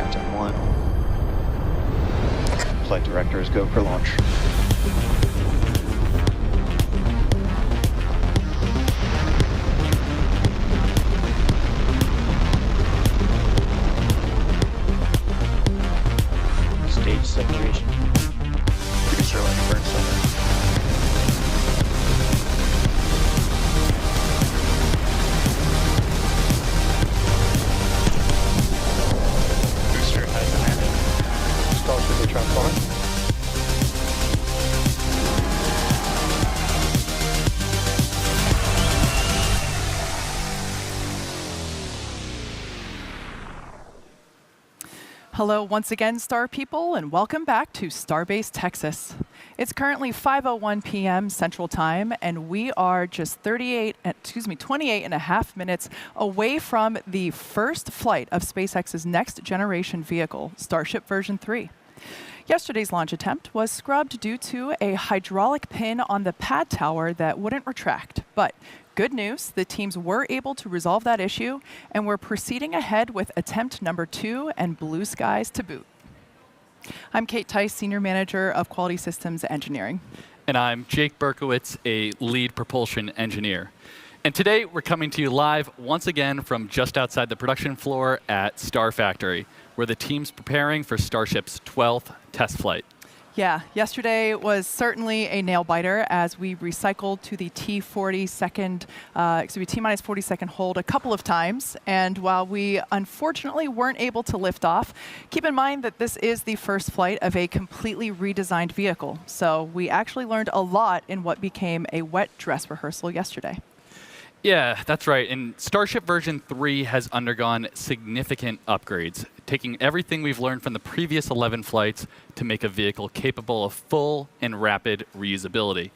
Countdown 1. Flight directors go for launch. Stage separation. Booster landing burn center. Booster has landed. Starship will transport. Hello once again, Star people, and welcome back to Starbase, Texas. It's currently 5:01 p.m. Central Time, and we are just 28 and a half minutes away from the first flight of SpaceX's next generation vehicle, Starship version 3. Yesterday's launch attempt was scrubbed due to a hydraulic pin on the pad tower that wouldn't retract. But good news, the teams were able to resolve that issue, and we're proceeding ahead with attempt number 2 and blue skies to boot. I'm Kate Tice, Senior Manager of Quality Systems Engineering. And I'm Jake Berkowitz, a lead propulsion engineer. And today we're coming to you live once again from just outside the production floor at Star Factory, where the team's preparing for Starship's 12th test flight. Yeah, yesterday was certainly a nail biter as we recycled to the T-minus 40 second hold a couple of times. And while we unfortunately weren't able to lift off, keep in mind that this is the first flight of a completely redesigned vehicle. So we actually learned a lot in what became a wet dress rehearsal yesterday. Yeah, that's right. And Starship version 3 has undergone significant upgrades, taking everything we've learned from the previous 11 flights to make a vehicle capable of full and rapid reusability.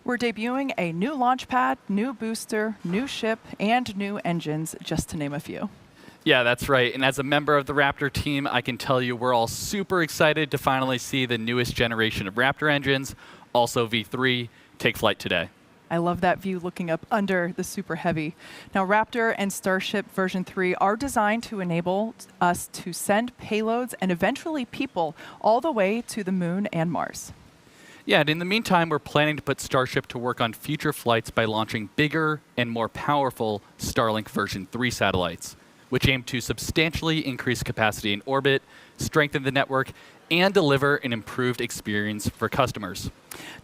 We're debuting a new launch pad, new booster, new ship, and new engines, just to name a few. Yeah, that's right. And as a member of the Raptor team, I can tell you we're all super excited to finally see the newest generation of Raptor engines, also V3, take flight today. I love that view looking up under the Super Heavy. Now, Raptor and Starship version 3 are designed to enable us to send payloads and eventually people all the way to the moon and Mars. Yeah, and in the meantime, we're planning to put Starship to work on future flights by launching bigger and more powerful Starlink version 3 satellites, which aim to substantially increase capacity in orbit, strengthen the network, and deliver an improved experience for customers.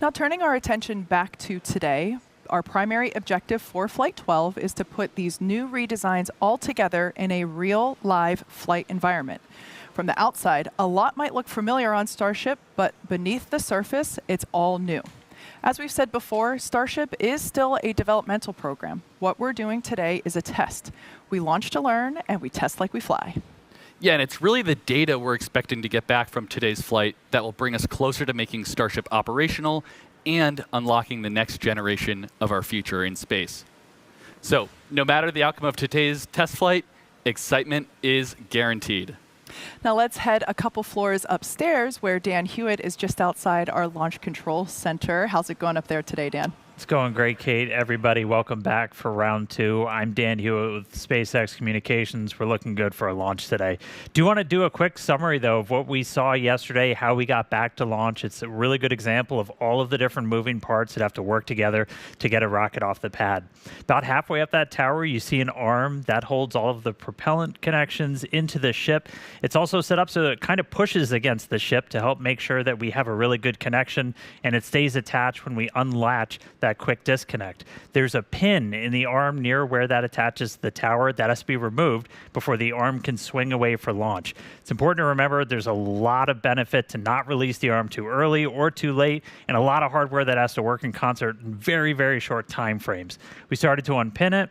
Now, turning our attention back to today, our primary objective for Flight 12 is to put these new redesigns all together in a real, live flight environment. From the outside, a lot might look familiar on Starship, but beneath the surface, it's all new. As we've said before, Starship is still a developmental program. What we're doing today is a test. We launch to learn, and we test like we fly. Yeah, and it's really the data we're expecting to get back from today's flight that will bring us closer to making Starship operational and unlocking the next generation of our future in space. So, no matter the outcome of today's test flight, excitement is guaranteed. Now let's head a couple floors upstairs where Dan Hewitt is just outside our Launch Control Center. How's it going up there today, Dan? It's going great, Kate. Everybody, welcome back for round 2. I'm Dan Hewitt with SpaceX Communications. We're looking good for a launch today. Do you want to do a quick summary, though, of what we saw yesterday, how we got back to launch? It's a really good example of all of the different moving parts that have to work together to get a rocket off the pad. About halfway up that tower, you see an arm that holds all of the propellant connections into the ship. It's also set up so that it kind of pushes against the ship to help make sure that we have a really good connection, and it stays attached when we unlatch that quick disconnect. There's a pin in the arm near where that attaches to the tower that has to be removed before the arm can swing away for launch. It's important to remember there's a lot of benefit to not release the arm too early or too late, and a lot of hardware that has to work in concert in very, very short time frames. We started to unpin it.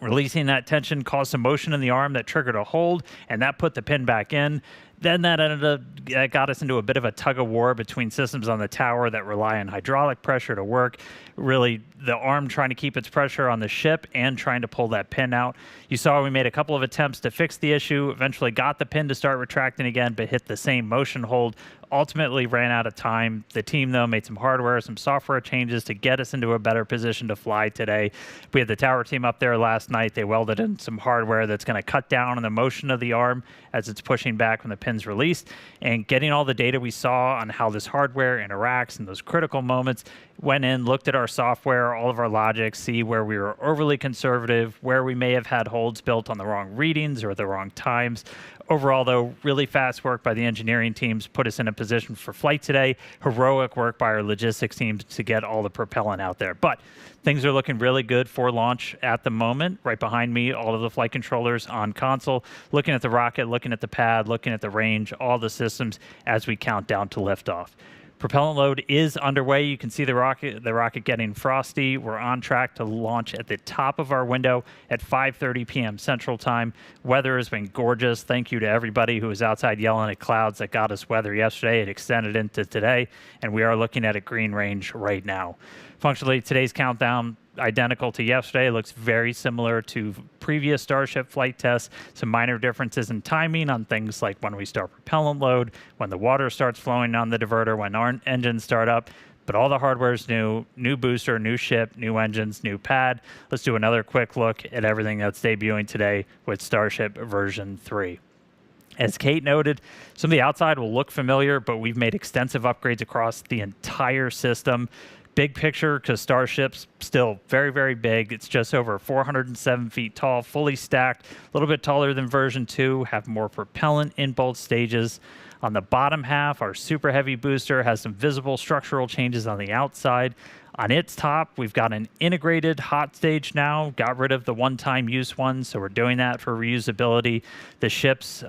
Releasing that tension caused some motion in the arm that triggered a hold, and that put the pin back in. Then that got us into a bit of a tug of war between systems on the tower that rely on hydraulic pressure to work. Really, the arm trying to keep its pressure on the ship and trying to pull that pin out. You saw we made a couple of attempts to fix the issue, eventually got the pin to start retracting again, but hit the same motion hold. Ultimately ran out of time. The team, though, made some hardware, some software changes to get us into a better position to fly today. We had the tower team up there last night. They welded in some hardware that's going to cut down on the motion of the arm as it's pushing back when the pin's released. And getting all the data we saw on how this hardware interacts in those critical moments, went in, looked at our software, all of our logic, see where we were overly conservative, where we may have had holds built on the wrong readings or the wrong times. Overall, though, really fast work by the engineering teams put us in a position for flight today. Heroic work by our logistics teams to get all the propellant out there. But things are looking really good for launch at the moment. Right behind me, all of the flight controllers on console, looking at the rocket, looking at the pad, looking at the range, all the systems as we count down to liftoff. Propellant load is underway. You can see the rocket getting frosty. We're on track to launch at the top of our window at 5:30 p.m. Central Time. Weather has been gorgeous. Thank you to everybody who was outside yelling at clouds that got us weather yesterday. It extended into today, and we are looking at a green range right now. Functionally, today's countdown, identical to yesterday, looks very similar to previous Starship flight tests. Some minor differences in timing on things like when we start propellant load, when the water starts flowing on the diverter, when our engines start up. But all the hardware is new booster, new ship, new engines, new pad. Let's do another quick look at everything that's debuting today with Starship version 3. As Kate noted, some of the outside will look familiar, but we've made extensive upgrades across the entire system. Big picture, because Starship's still very, very big. It's just over 407 feet tall, fully stacked, a little bit taller than version 2, have more propellant in both stages. On the bottom half, our Super Heavy booster has some visible structural changes on the outside. On its top, we've got an integrated hot stage now, got rid of the one-time use one, so we're doing that for reusability. The ship's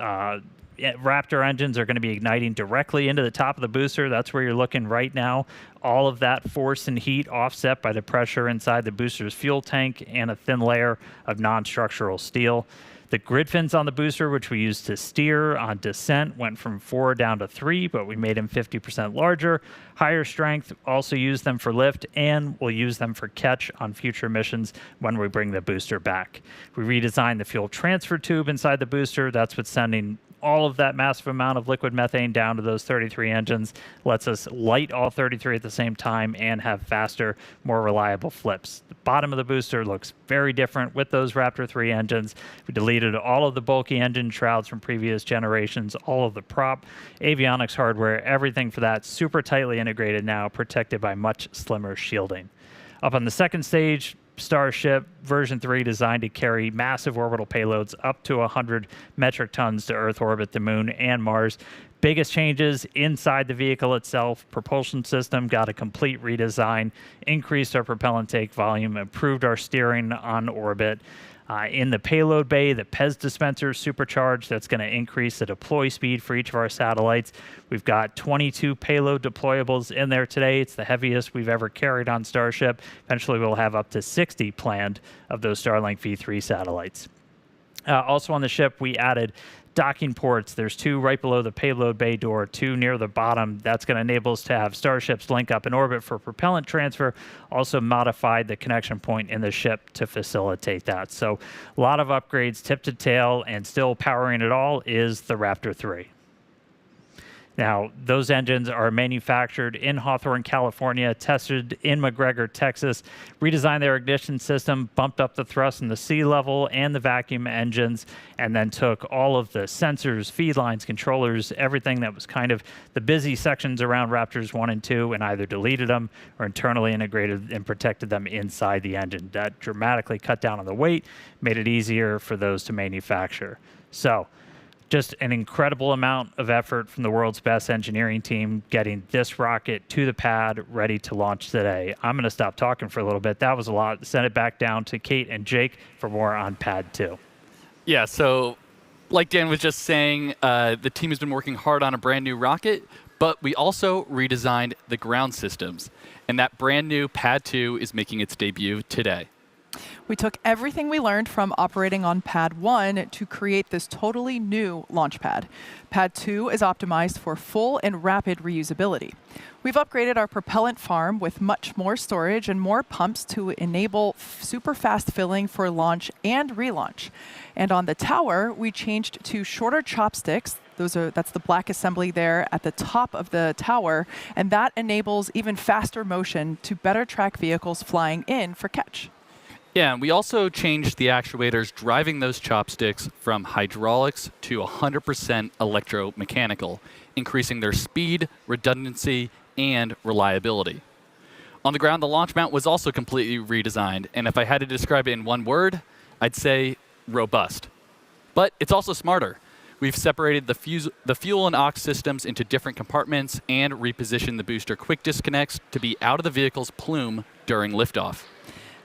Raptor engines are going to be igniting directly into the top of the booster. That's where you're looking right now. All of that force and heat offset by the pressure inside the booster's fuel tank and a thin layer of non-structural steel. The grid fins on the booster, which we used to steer on descent, went from 4 down to 3, but we made them 50% larger. Higher strength, also use them for lift, and we'll use them for catch on future missions when we bring the booster back. We redesigned the fuel transfer tube inside the booster. That's what's sending all of that massive amount of liquid methane down to those 33 engines, lets us light all 33 at the same time and have faster, more reliable flips. The bottom of the booster looks very different with those Raptor 3 engines. We deleted all of the bulky engine shrouds from previous generations, all of the prop, avionics hardware, everything for that super tightly integrated now, protected by much slimmer shielding. Up on the second stage, Starship version 3 designed to carry massive orbital payloads up to 100 metric tons to Earth orbit the Moon and Mars. Biggest changes inside the vehicle itself. Propulsion system got a complete redesign, increased our propellant take volume, improved our steering on orbit. In the payload bay, the PEZ dispenser supercharged. That's going to increase the deploy speed for each of our satellites. We've got 22 payload deployables in there today. It's the heaviest we've ever carried on Starship. Eventually, we'll have up to 60 planned of those Starlink V3 satellites. Also on the ship, we added docking ports. There's 2 right below the payload bay door, 2 near the bottom. That's going to enable us to have Starships link up in orbit for propellant transfer. Also modified the connection point in the ship to facilitate that. So a lot of upgrades tip to tail, and still powering it all is the Raptor 3. Now, those engines are manufactured in Hawthorne, California, tested in McGregor, Texas, redesigned their ignition system, bumped up the thrust in the sea level and the vacuum engines, and then took all of the sensors, feed lines, controllers, everything that was kind of the busy sections around Raptors 1 and 2, and either deleted them or internally integrated and protected them inside the engine. That dramatically cut down on the weight, made it easier for those to manufacture. So, just an incredible amount of effort from the world's best engineering team getting this rocket to the pad ready to launch today. I'm going to stop talking for a little bit. That was a lot. Send it back down to Kate and Jake for more on pad 2. Yeah, so like Dan was just saying, the team has been working hard on a brand new rocket, but we also redesigned the ground systems. And that brand new pad 2 is making its debut today. We took everything we learned from operating on Pad 1 to create this totally new launch pad. Pad 2 is optimized for full and rapid reusability. We've upgraded our propellant farm with much more storage and more pumps to enable super fast filling for launch and relaunch. And on the tower, we changed to shorter chopsticks. That's the black assembly there at the top of the tower, and that enables even faster motion to better track vehicles flying in for catch. Yeah, and we also changed the actuators driving those chopsticks from hydraulics to 100% electromechanical, increasing their speed, redundancy, and reliability. On the ground, the launch mount was also completely redesigned, and if I had to describe it in one word, I'd say robust. But it's also smarter. We've separated the fuel and aux systems into different compartments and repositioned the booster quick disconnects to be out of the vehicle's plume during liftoff.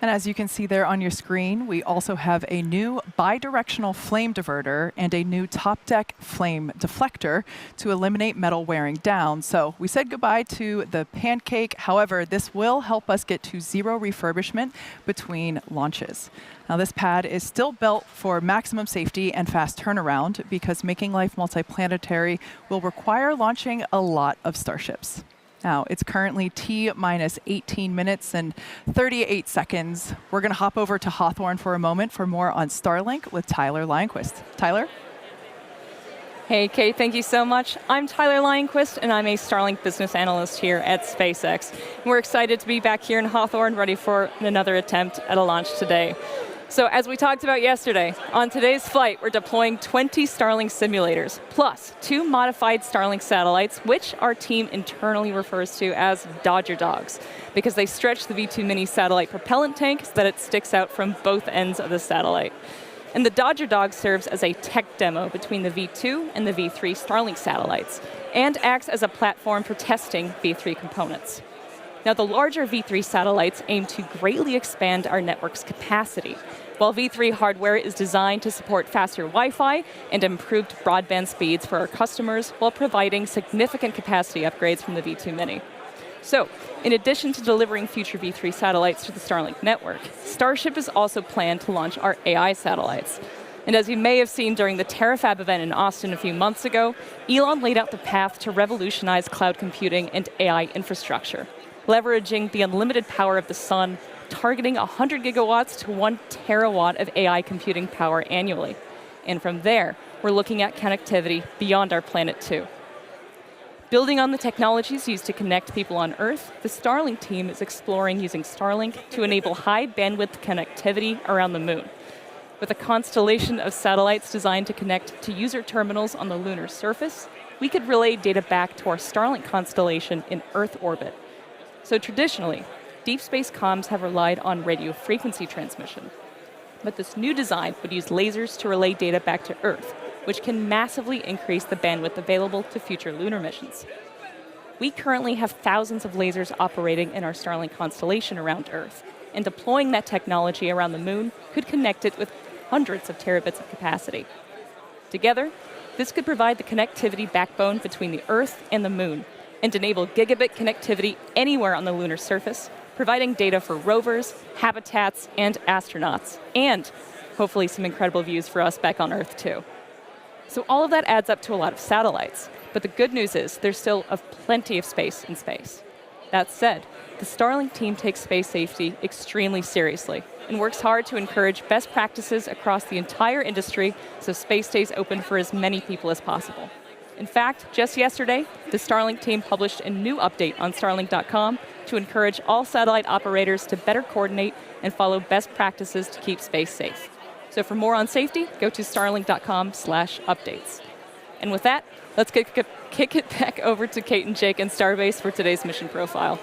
And as you can see there on your screen, we also have a new bidirectional flame diverter and a new top deck flame deflector to eliminate metal wearing down. So we said goodbye to the pancake. However, this will help us get to zero refurbishment between launches. Now, this pad is still built for maximum safety and fast turnaround because making life multiplanetary will require launching a lot of Starships. Now, it's currently T-minus 18 minutes and 38 seconds. We're going to hop over to Hawthorne for a moment for more on Starlink with Tyler Lionquist. Tyler? Hey, Kate, thank you so much. I'm Tyler Lionquist, and I'm a Starlink business analyst here at SpaceX. We're excited to be back here in Hawthorne, ready for another attempt at a launch today. So as we talked about yesterday, on today's flight, we're deploying 20 Starlink simulators, plus 2 modified Starlink satellites, which our team internally refers to as Dodger Dogs, because they stretch the V2 Mini satellite propellant tank so that it sticks out from both ends of the satellite. And the Dodger Dog serves as a tech demo between the V2 and the V3 Starlink satellites, and acts as a platform for testing V3 components. Now, the larger V3 satellites aim to greatly expand our network's capacity, while V3 hardware is designed to support faster Wi-Fi and improved broadband speeds for our customers while providing significant capacity upgrades from the V2 Mini. So, in addition to delivering future V3 satellites to the Starlink network, Starship is also planned to launch our AI satellites. And as you may have seen during the TerraFab event in Austin a few months ago, Elon laid out the path to revolutionize cloud computing and AI infrastructure, leveraging the unlimited power of the sun, targeting 100 gigawatts to 1 terawatt of AI computing power annually. And from there, we're looking at connectivity beyond our planet too. Building on the technologies used to connect people on Earth, the Starlink team is exploring using Starlink to enable high bandwidth connectivity around the moon. With a constellation of satellites designed to connect to user terminals on the lunar surface, we could relay data back to our Starlink constellation in Earth orbit. So traditionally, deep space comms have relied on radio frequency transmission. But this new design would use lasers to relay data back to Earth, which can massively increase the bandwidth available to future lunar missions. We currently have thousands of lasers operating in our Starlink constellation around Earth, and deploying that technology around the moon could connect it with hundreds of terabits of capacity. Together, this could provide the connectivity backbone between the Earth and the moon, and enable gigabit connectivity anywhere on the lunar surface, providing data for rovers, habitats, and astronauts, and hopefully some incredible views for us back on Earth too. So all of that adds up to a lot of satellites, but the good news is there's still plenty of space in space. That said, the Starlink team takes space safety extremely seriously and works hard to encourage best practices across the entire industry so space stays open for as many people as possible. In fact, just yesterday, the Starlink team published a new update on Starlink.com to encourage all satellite operators to better coordinate and follow best practices to keep space safe. So for more on safety, go to starlink.com/updates. And with that, let's kick it back over to Kate and Jake and Starbase for today's mission profile.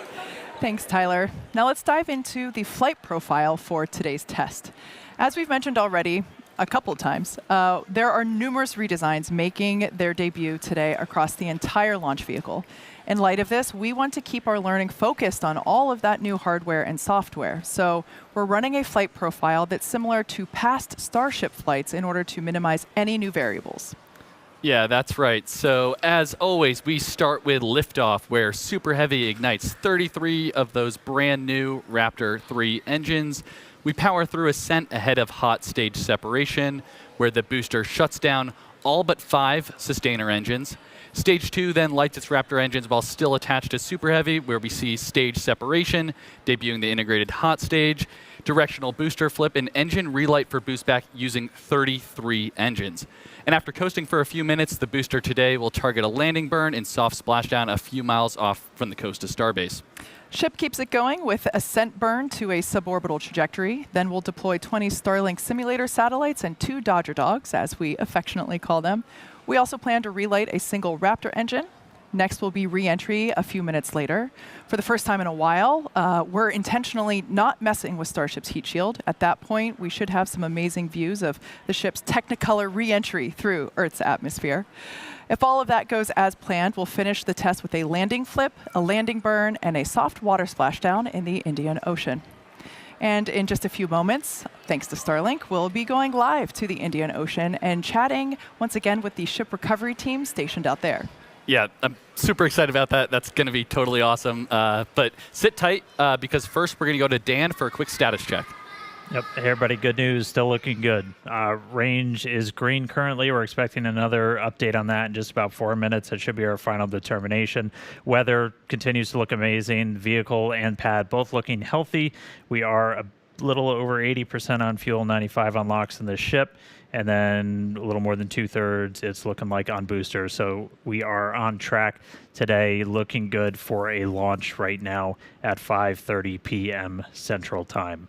Thanks, Tyler. Now let's dive into the flight profile for today's test. As we've mentioned already, a couple times, there are numerous redesigns making their debut today across the entire launch vehicle. In light of this, we want to keep our learning focused on all of that new hardware and software. So we're running a flight profile that's similar to past Starship flights in order to minimize any new variables. Yeah, that's right. So as always, we start with liftoff, where Super Heavy ignites 33 of those brand new Raptor 3 engines, We power through ascent ahead of hot stage separation, where the booster shuts down all but 5 sustainer engines. Stage 2 then lights its Raptor engines while still attached to Super Heavy, where we see stage separation, debuting the integrated hot stage, directional booster flip, and engine relight for boost back using 33 engines. And after coasting for a few minutes, the booster today will target a landing burn and soft splashdown a few miles off from the coast of Starbase. Ship keeps it going with ascent burn to a suborbital trajectory. Then we'll deploy 20 Starlink simulator satellites and 2 Dodger Dogs, as we affectionately call them. We also plan to relight a single Raptor engine. Next will be reentry a few minutes later. For the first time in a while, we're intentionally not messing with Starship's heat shield. At that point, we should have some amazing views of the ship's Technicolor reentry through Earth's atmosphere. If all of that goes as planned, we'll finish the test with a landing flip, a landing burn, and a soft water splashdown in the Indian Ocean. And in just a few moments, thanks to Starlink, we'll be going live to the Indian Ocean and chatting once again with the ship recovery team stationed out there. Yeah, I'm super excited about that. That's going to be totally awesome. But sit tight, because first we're going to go to Dan for a quick status check. Yep. Hey, everybody. Good news. Still looking good. Range is green currently. We're expecting another update on that in just about 4 minutes. That should be our final determination. Weather continues to look amazing. Vehicle and pad both looking healthy. We are a little over 80% on fuel, 95 on LOX in the ship, and then a little more than 2/3 it's looking like on booster. So we are on track today, looking good for a launch right now at 5:30 p.m. Central Time.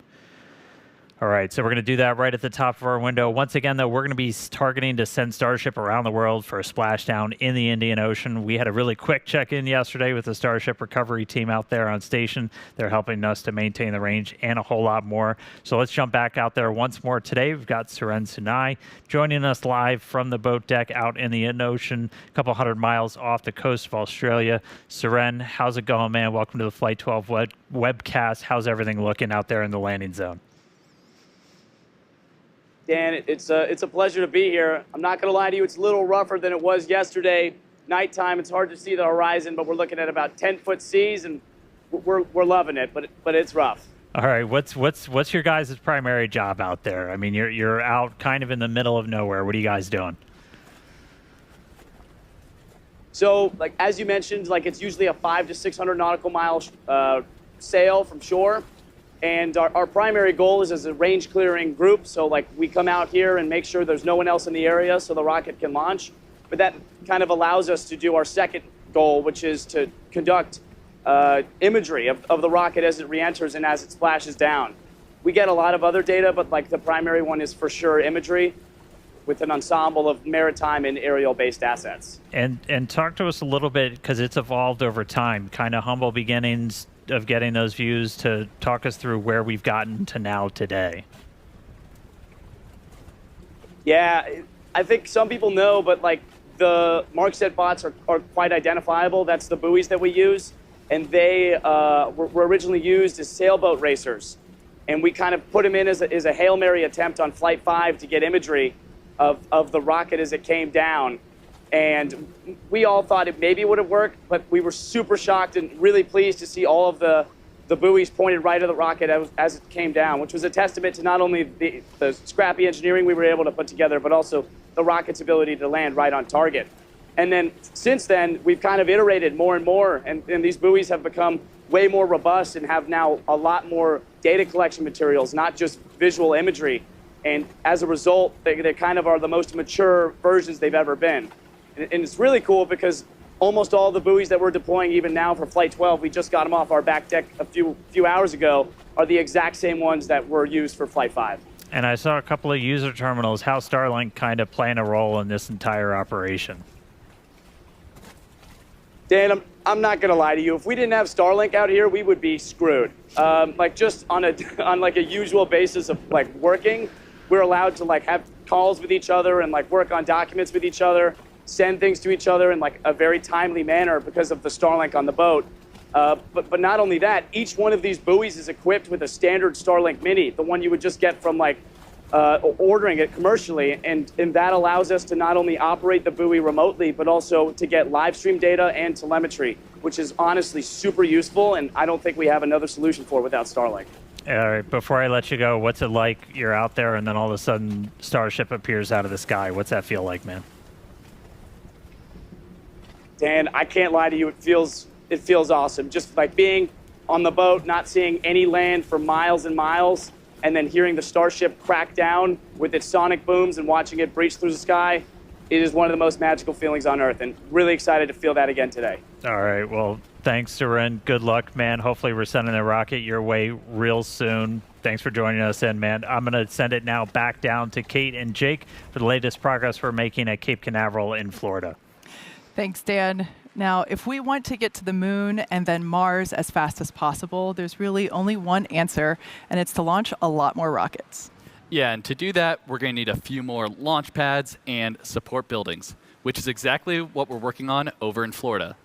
All right, so we're going to do that right at the top of our window. Once again, though, we're going to be targeting to send Starship around the world for a splashdown in the Indian Ocean. We had a really quick check-in yesterday with the Starship recovery team out there on station. They're helping us to maintain the range and a whole lot more. So let's jump back out there once more today. We've got Suren Sunai joining us live from the boat deck out in the Indian Ocean, a couple hundred miles off the coast of Australia. Suren, how's it going, man? Welcome to the Flight 12 webcast. How's everything looking out there in the landing zone? Dan, it's a pleasure to be here. I'm not going to lie to you, it's a little rougher than it was yesterday. Nighttime, it's hard to see the horizon, but we're looking at about 10-foot seas, and we're loving it, but it's rough. All right, what's your guys' primary job out there? I mean, you're out kind of in the middle of nowhere. What are you guys doing? So, like as you mentioned, like it's usually a 500 to 600 nautical mile sail from shore. And our primary goal is as a range clearing group. So like we come out here and make sure there's no one else in the area so the rocket can launch. But that kind of allows us to do our second goal, which is to conduct imagery of the rocket as it re-enters and as it splashes down. We get a lot of other data, but like the primary one is for sure imagery with an ensemble of maritime and aerial-based assets. And talk to us a little bit, because it's evolved over time, kind of humble beginnings of getting those views, to talk us through where we've gotten to now today. Yeah, I think some people know, but like the Markset bots are quite identifiable. That's the buoys that we use. And they were originally used as sailboat racers. And we kind of put them in as a Hail Mary attempt on Flight 5 to get imagery of the rocket as it came down. And we all thought it maybe would have worked, but we were super shocked and really pleased to see all of the buoys pointed right at the rocket as it came down, which was a testament to not only the scrappy engineering we were able to put together, but also the rocket's ability to land right on target. And then since then, we've kind of iterated more and more, and these buoys have become way more robust and have now a lot more data collection materials, not just visual imagery. And as a result, they kind of are the most mature versions they've ever been. And it's really cool because almost all the buoys that we're deploying even now for Flight 12, we just got them off our back deck a few hours ago, are the exact same ones that were used for Flight 5. And I saw a couple of user terminals. How's Starlink kind of playing a role in this entire operation? Dan, I'm not going to lie to you. If we didn't have Starlink out here, we would be screwed. Like just on like a usual basis of like working, we're allowed to like have calls with each other and like work on documents with each other, send things to each other in like a very timely manner because of the Starlink on the boat. But not only that, each one of these buoys is equipped with a standard Starlink Mini, the one you would just get from like ordering it commercially, and that allows us to not only operate the buoy remotely, but also to get live stream data and telemetry, which is honestly super useful, and I don't think we have another solution for it without Starlink. All right, before I let you go, what's it like? You're out there and then all of a sudden Starship appears out of the sky. What's that feel like, man? Dan, I can't lie to you. It feels awesome. Just like being on the boat, not seeing any land for miles and miles, and then hearing the Starship crack down with its sonic booms and watching it breach through the sky. It is one of the most magical feelings on Earth, and really excited to feel that again today. All right, well, thanks, Seren. Good luck, man. Hopefully we're sending a rocket your way real soon. Thanks for joining us in, man. I'm going to send it now back down to Kate and Jake for the latest progress we're making at Cape Canaveral in Florida. Thanks, Dan. Now, if we want to get to the moon and then Mars as fast as possible, there's really only one answer, and it's to launch a lot more rockets. Yeah, and to do that, we're going to need a few more launch pads and support buildings, which is exactly what we're working on over in Florida.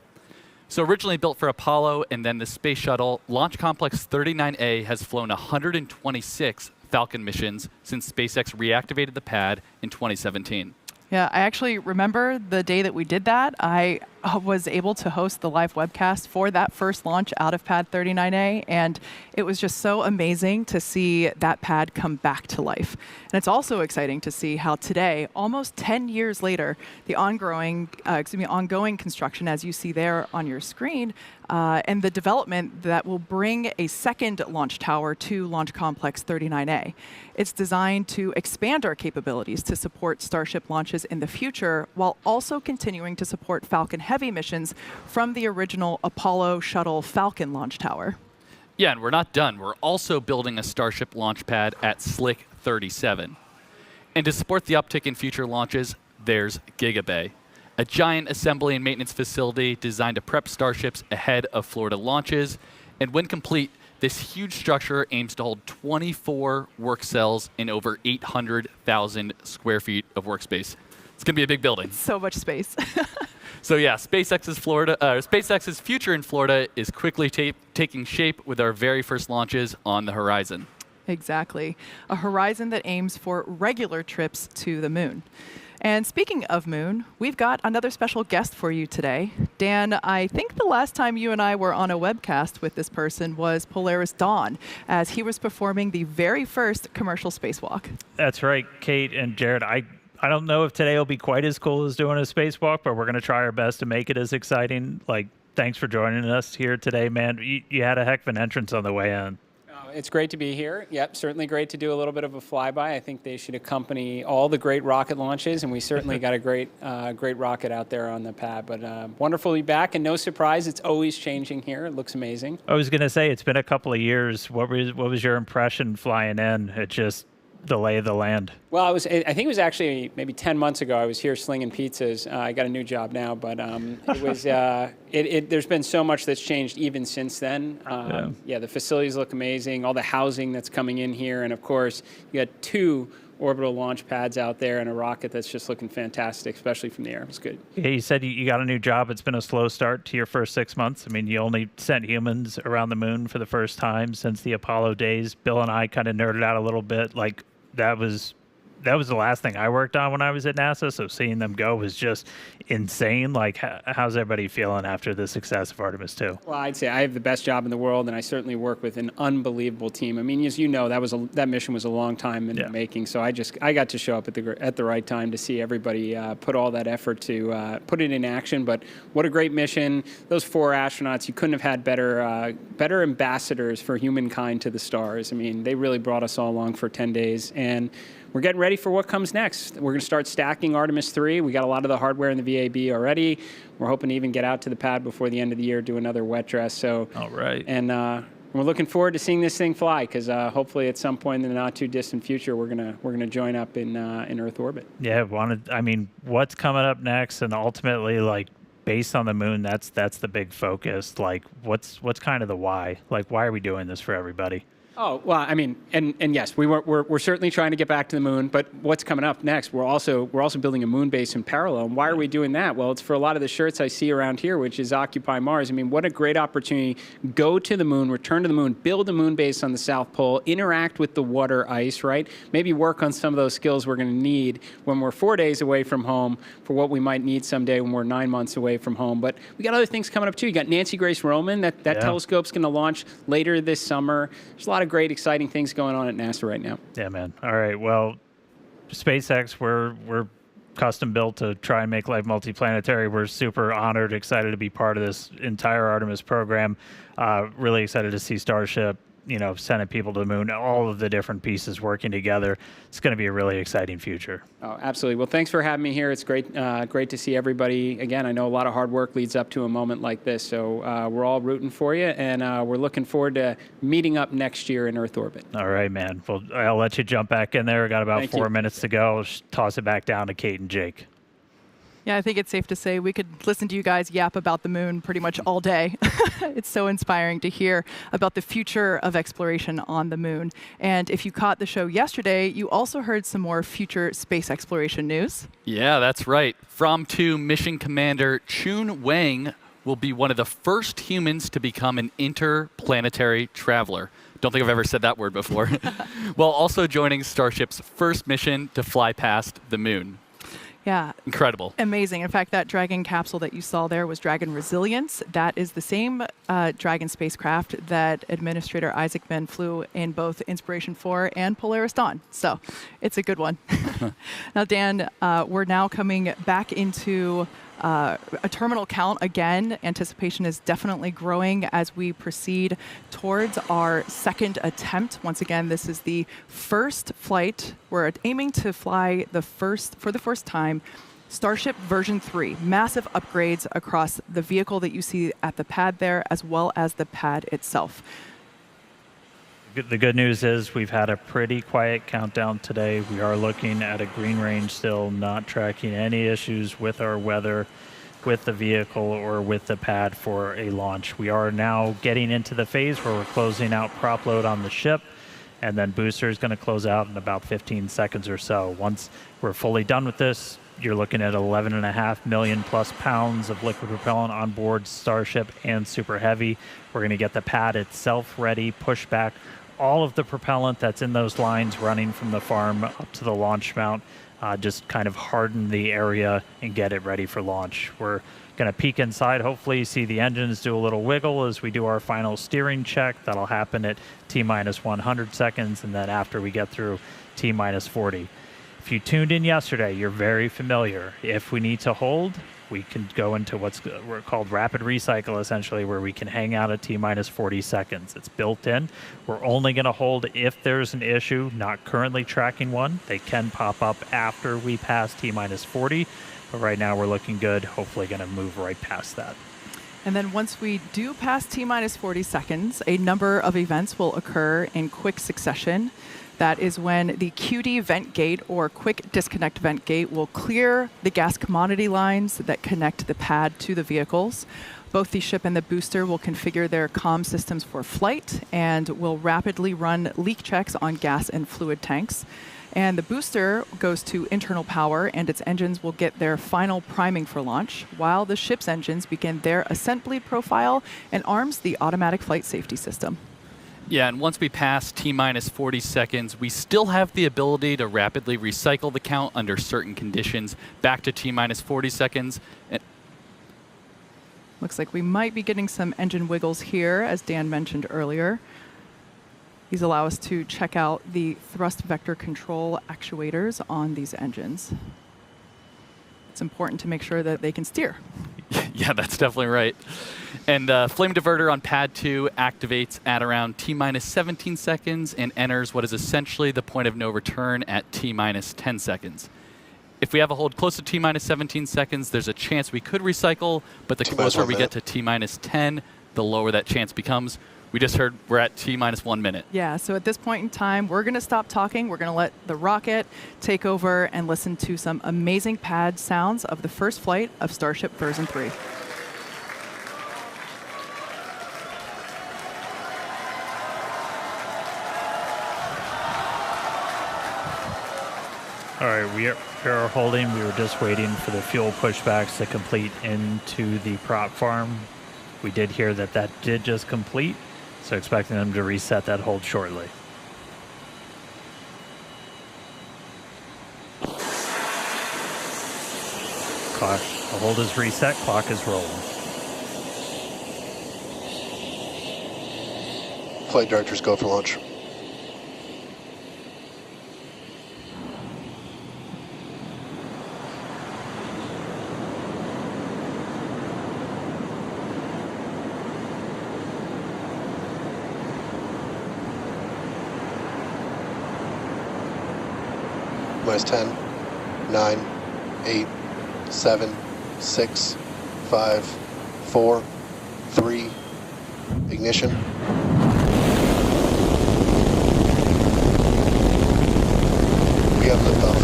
So originally built for Apollo and then the Space Shuttle, Launch Complex 39A has flown 126 Falcon missions since SpaceX reactivated the pad in 2017. Yeah, I actually remember the day that we did that. I was able to host the live webcast for that first launch out of Pad 39A, and it was just so amazing to see that pad come back to life. And it's also exciting to see how today, almost 10 years later, the ongoing construction, as you see there on your screen, and the development that will bring a second launch tower to Launch Complex 39A. It's designed to expand our capabilities to support Starship launches in the future, while also continuing to support Falcon Heavy missions from the original Apollo Shuttle Falcon launch tower. Yeah, and we're not done. We're also building a Starship launch pad at Slick 37. And to support the uptick in future launches, there's Gigabay, a giant assembly and maintenance facility designed to prep Starships ahead of Florida launches. And when complete, this huge structure aims to hold 24 work cells in over 800,000 square feet of workspace. It's going to be a big building. So much space. So yeah, SpaceX's future in Florida is quickly taking shape with our very first launches on the horizon. Exactly. A horizon that aims for regular trips to the moon. And speaking of moon, we've got another special guest for you today. Dan, I think the last time you and I were on a webcast with this person was Polaris Dawn, as he was performing the very first commercial spacewalk. That's right, Kate and Jared. I don't know if today will be quite as cool as doing a spacewalk, but we're going to try our best to make it as exciting. Like, thanks for joining us here today, man. You had a heck of an entrance on the way in. It's great to be here. Yep, certainly great to do a little bit of a flyby. I think they should accompany all the great rocket launches, and we certainly got a great rocket out there on the pad. But wonderful to be back, and no surprise, it's always changing here. It looks amazing. I was going to say, it's been a couple of years. What was your impression flying in? It just the lay of the land. Well, I think it was actually maybe 10 months ago. I was here slinging pizzas. I got a new job now, but it was. There's been so much that's changed even since then. Yeah, the facilities look amazing. All the housing that's coming in here, and of course, you got 2 orbital launch pads out there and a rocket that's just looking fantastic, especially from the air. It's good. Yeah, you said you got a new job. It's been a slow start to your first 6 months. I mean, you only sent humans around the moon for the first time since the Apollo days. Bill and I kind of nerded out a little bit. Like, that was the last thing I worked on when I was at NASA, so seeing them go was just insane. Like, how's everybody feeling after the success of Artemis 2? Well, I'd say I have the best job in the world, and I certainly work with an unbelievable team. I mean, as you know, that mission was a long time in the making, so I got to show up at the right time to see everybody put all that effort to put it in action. But what a great mission. Those 4 astronauts, you couldn't have had better ambassadors for humankind to the stars. I mean, they really brought us all along for 10 days, and we're getting ready for what comes next. We're going to start stacking Artemis 3. We got a lot of the hardware in the VAB already. We're hoping to even get out to the pad before the end of the year, do another wet dress. So, all right. And we're looking forward to seeing this thing fly, because hopefully at some point in the not too distant future, we're gonna join up in Earth orbit. Yeah, what's coming up next, and ultimately, like, based on the moon, that's the big focus. Like, what's kind of the why? Like, why are we doing this for everybody? Oh, well, I mean, and yes, we're certainly trying to get back to the moon, but what's coming up next? We're also building a moon base in parallel. And why are we doing that? Well, it's for a lot of the shirts I see around here, which is Occupy Mars. I mean, what a great opportunity. Go to the moon, return to the moon, build a moon base on the South Pole, interact with the water ice, right? Maybe work on some of those skills we're going to need when we're 4 days away from home for what we might need someday when we're 9 months away from home. But we got other things coming up too. You got Nancy Grace Roman. That telescope's going to launch later this summer. There's a lot lot of great, exciting things going on at NASA right now. Yeah, man. All right. Well, SpaceX, we're custom built to try and make life multiplanetary. We're super honored, excited to be part of this entire Artemis program. Really excited to see Starship, sending people to the moon, all of the different pieces working together. It's going to be a really exciting future. Oh, absolutely. Well, thanks for having me here. It's great to see everybody. Again, I know a lot of hard work leads up to a moment like this, so we're all rooting for you, and we're looking forward to meeting up next year in Earth orbit. All right, man. Well, I'll let you jump back in there. We got about 4 minutes to go. I'll toss it back down to Kate and Jake. Yeah, I think it's safe to say we could listen to you guys yap about the moon pretty much all day. It's so inspiring to hear about the future of exploration on the moon. And if you caught the show yesterday, you also heard some more future space exploration news. Yeah, that's right. From to Mission Commander Chun Wang will be one of the first humans to become an interplanetary traveler. Don't think I've ever said that word before. While also joining Starship's first mission to fly past the moon. Yeah. Incredible. Amazing. In fact, that Dragon capsule that you saw there was Dragon Resilience. That is the same Dragon spacecraft that Administrator Isaacman flew in both Inspiration 4 and Polaris Dawn. So it's a good one. Now, Dan, we're now coming back into a terminal count again. Anticipation is definitely growing as we proceed towards our second attempt. Once again, this is the first flight. We're aiming to fly for the first time, Starship version 3. Massive upgrades across the vehicle that you see at the pad there, as well as the pad itself. The good news is we've had a pretty quiet countdown today. We are looking at a green range still, not tracking any issues with our weather, with the vehicle, or with the pad for a launch. We are now getting into the phase where we're closing out prop load on the ship, and then booster is going to close out in about 15 seconds or so. Once we're fully done with this, you're looking at 11.5 million plus pounds of liquid propellant on board Starship and Super Heavy. We're going to get the pad itself ready, push back all of the propellant that's in those lines running from the farm up to the launch mount, just kind of harden the area and get it ready for launch. We're going to peek inside, hopefully see the engines do a little wiggle as we do our final steering check. That'll happen at T-minus 100 seconds, and then after we get through T-minus 40. If you tuned in yesterday, you're very familiar. If we need to hold, we can go into what's called rapid recycle, essentially, where we can hang out at T-minus 40 seconds. It's built in. We're only going to hold if there's an issue, not currently tracking one. They can pop up after we pass T-minus 40, but right now we're looking good. Hopefully going to move right past that. And then once we do pass T-minus 40 seconds, a number of events will occur in quick succession. That is when the QD vent gate, or quick disconnect vent gate, will clear the gas commodity lines that connect the pad to the vehicles. Both the ship and the booster will configure their comm systems for flight and will rapidly run leak checks on gas and fluid tanks. And the booster goes to internal power, and its engines will get their final priming for launch, while the ship's engines begin their ascent bleed profile and arms the automatic flight safety system. Yeah, and once we pass T-minus 40 seconds, we still have the ability to rapidly recycle the count under certain conditions back to T-minus 40 seconds. Looks like we might be getting some engine wiggles here, as Dan mentioned earlier. These allow us to check out the thrust vector control actuators on these engines. It's important to make sure that they can steer. Yeah, that's definitely right. And flame diverter on pad 2 activates at around T-minus 17 seconds and enters what is essentially the point of no return at T-minus 10 seconds. If we have a hold close to T-minus 17 seconds, there's a chance we could recycle, but the closer we get to T-minus 10, the lower that chance becomes. We just heard we're at T-minus 1 minute. Yeah, so at this point in time, we're going to stop talking. We're going to let the rocket take over and listen to some amazing pad sounds of the first flight of Starship version 3. All right, we are holding. We were just waiting for the fuel pushbacks to complete into the prop farm. We did hear that that did just complete, so expecting them to reset that hold shortly. Clock, the hold is reset, clock is rolling. Flight directors go for launch. T-minus 10, 9, 8, 7, 6, 5, 4, 3, ignition. We have liftoff.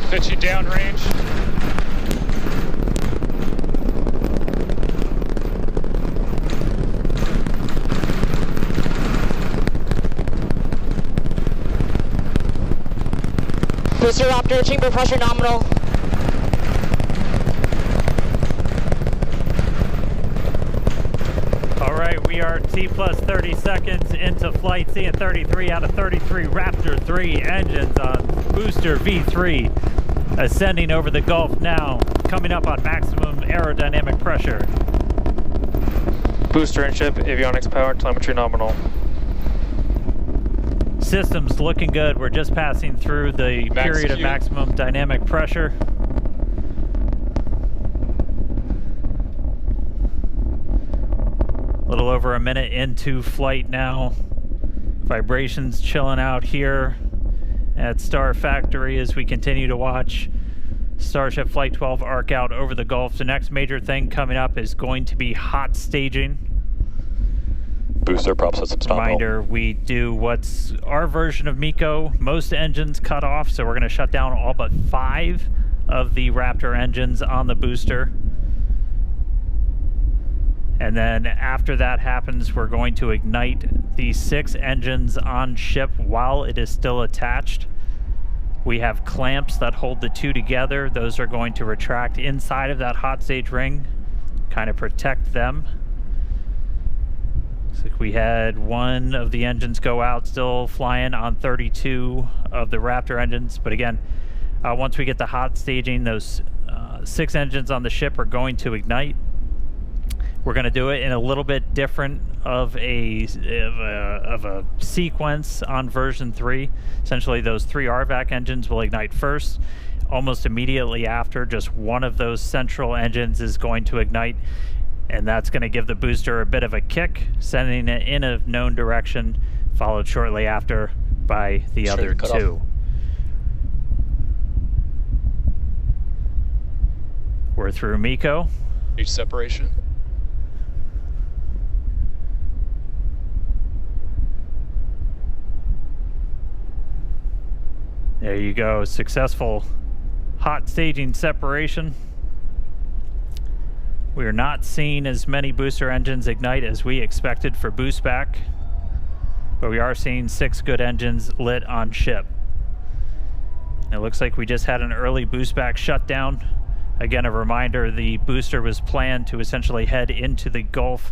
Pitching downrange. Booster Raptor, chamber pressure nominal. All right, we are T plus 30 seconds into flight, seeing 33 out of 33 Raptor 3 engines on booster V3, ascending over the Gulf now, coming up on maximum aerodynamic pressure. Booster and ship, avionics power, telemetry nominal. Systems looking good. We're just passing through the period of maximum dynamic pressure. A little over a minute into flight now. Vibrations chilling out here at Star Factory as we continue to watch Starship Flight 12 arc out over the Gulf. The next major thing coming up is going to be hot staging. Booster prop systems nominal. Reminder, we do what's our version of MECO. Most engines cut off, so we're going to shut down all but 5 of the Raptor engines on the booster. And then after that happens, we're going to ignite the 6 engines on ship while it is still attached. We have clamps that hold the 2 together. Those are going to retract inside of that hot stage ring, kind of protect them. Looks like we had one of the engines go out, still flying on 32 of the Raptor engines. But again, once we get the hot staging, those 6 engines on the ship are going to ignite. We're going to do it in a little bit different of a sequence on version 3. Essentially, those 3 RVAC engines will ignite first. Almost immediately after, just one of those central engines is going to ignite, and that's going to give the booster a bit of a kick, sending it in a known direction, followed shortly after by the other 2. We're through MECO. Need separation. There you go, successful hot staging separation. We are not seeing as many booster engines ignite as we expected for boost back, but we are seeing 6 good engines lit on ship. It looks like we just had an early boost back shutdown. Again, a reminder, the booster was planned to essentially head into the Gulf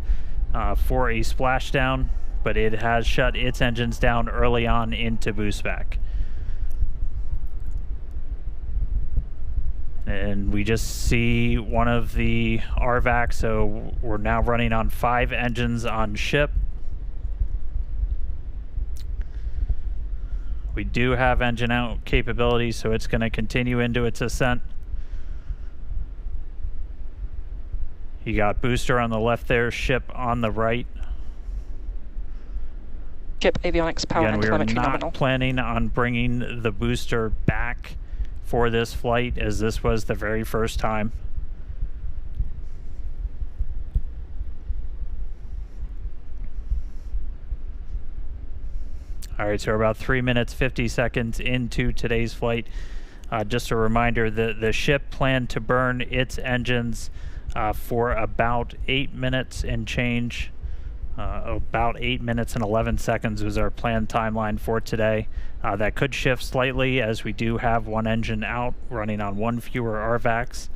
for a splashdown, but it has shut its engines down early on into boost back. And we just see one of the RVAC, so we're now running on 5 engines on ship. We do have engine out capability, so it's going to continue into its ascent. You got booster on the left there, ship on the right. Ship avionics power and telemetry nominal. Again, we are not planning on bringing the booster back for this flight, as this was the very first time. All right, so we're about 3 minutes, 50 seconds into today's flight. Just a reminder that the ship planned to burn its engines for about 8 minutes and change. About 8 minutes and 11 seconds was our planned timeline for today. That could shift slightly as we do have 1 engine out, running on 1 fewer RVACs.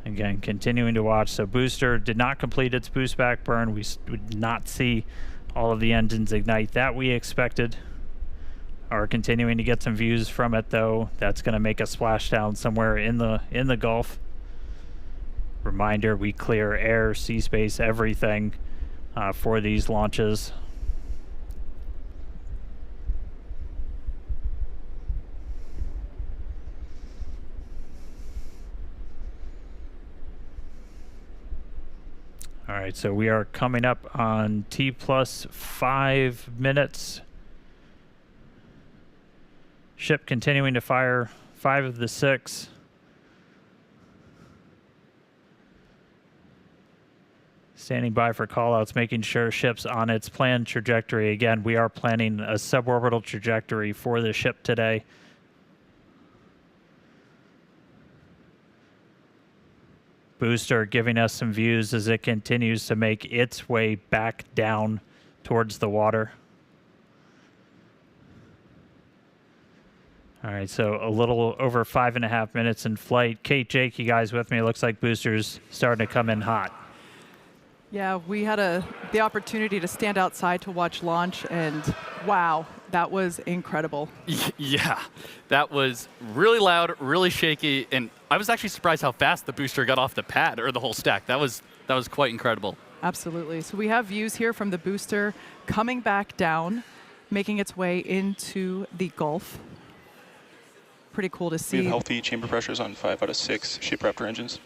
Again, continuing to watch. So booster did not complete its boost back burn. We would not see all of the engines ignite that we expected. Are continuing to get some views from it, though. That's going to make a splashdown somewhere in the Gulf. Reminder, we clear air, sea space, everything for these launches. right, so we are coming up on T plus 5 minutes. Ship continuing to fire 5 of the 6. Standing by for callouts, making sure ship's on its planned trajectory. Again, we are planning a suborbital trajectory for the ship today. Booster giving us some views as it continues to make its way back down towards the water. All right, so a little over 5.5 minutes in flight. Kate, Jake, you guys with me? It looks like booster's starting to come in hot. Yeah, we had the opportunity to stand outside to watch launch, and wow, that was incredible. Yeah, that was really loud, really shaky, and I was actually surprised how fast the booster got off the pad, or the whole stack. That was quite incredible. Absolutely. So we have views here from the booster coming back down, making its way into the Gulf. Pretty cool to see. We have healthy chamber pressures on 5 out of 6 ship Raptor engines.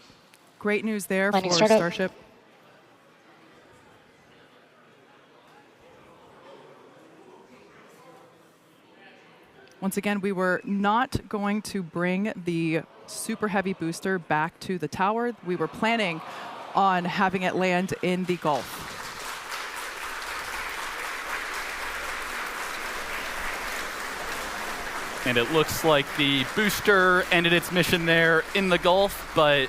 Great news there Landing for startup. Starship. Once again, we were not going to bring the Super Heavy booster back to the tower. We were planning on having it land in the Gulf. And it looks like the booster ended its mission there in the Gulf, but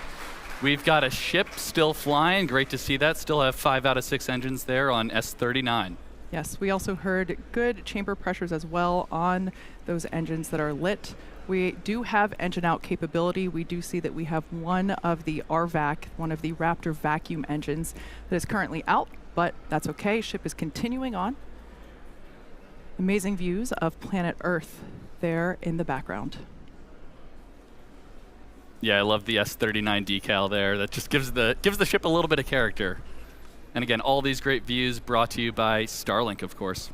we've got a ship still flying. Great to see that. Still have 5 out of 6 engines there on S39. Yes, we also heard good chamber pressures as well on those engines that are lit. We do have engine out capability. We do see that we have one of the RVAC, one of the Raptor vacuum engines that is currently out, but that's okay. Ship is continuing on. Amazing views of planet Earth there in the background. Yeah, I love the S39 decal there. That just gives the ship a little bit of character. And again, all these great views brought to you by Starlink, of course.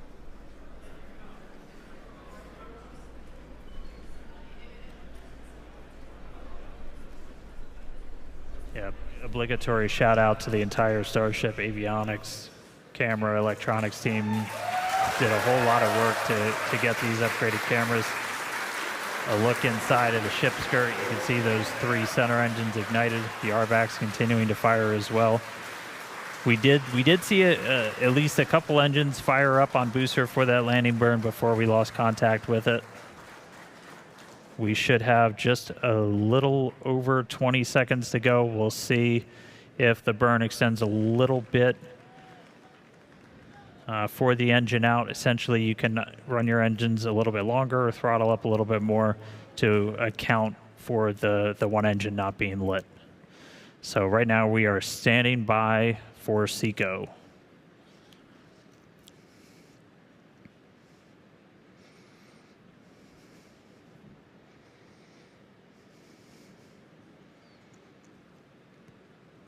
Yeah, obligatory shout out to the entire Starship avionics, camera, electronics team. Did a whole lot of work to get these upgraded cameras. A look inside of the ship skirt, you can see those 3 center engines ignited. The RVAC's continuing to fire as well. We did see at least a couple engines fire up on booster for that landing burn before we lost contact with it. We should have just a little over 20 seconds to go. We'll see if the burn extends a little bit for the engine out. Essentially, you can run your engines a little bit longer or throttle up a little bit more to account for the one engine not being lit. So right now we are standing by for SECO.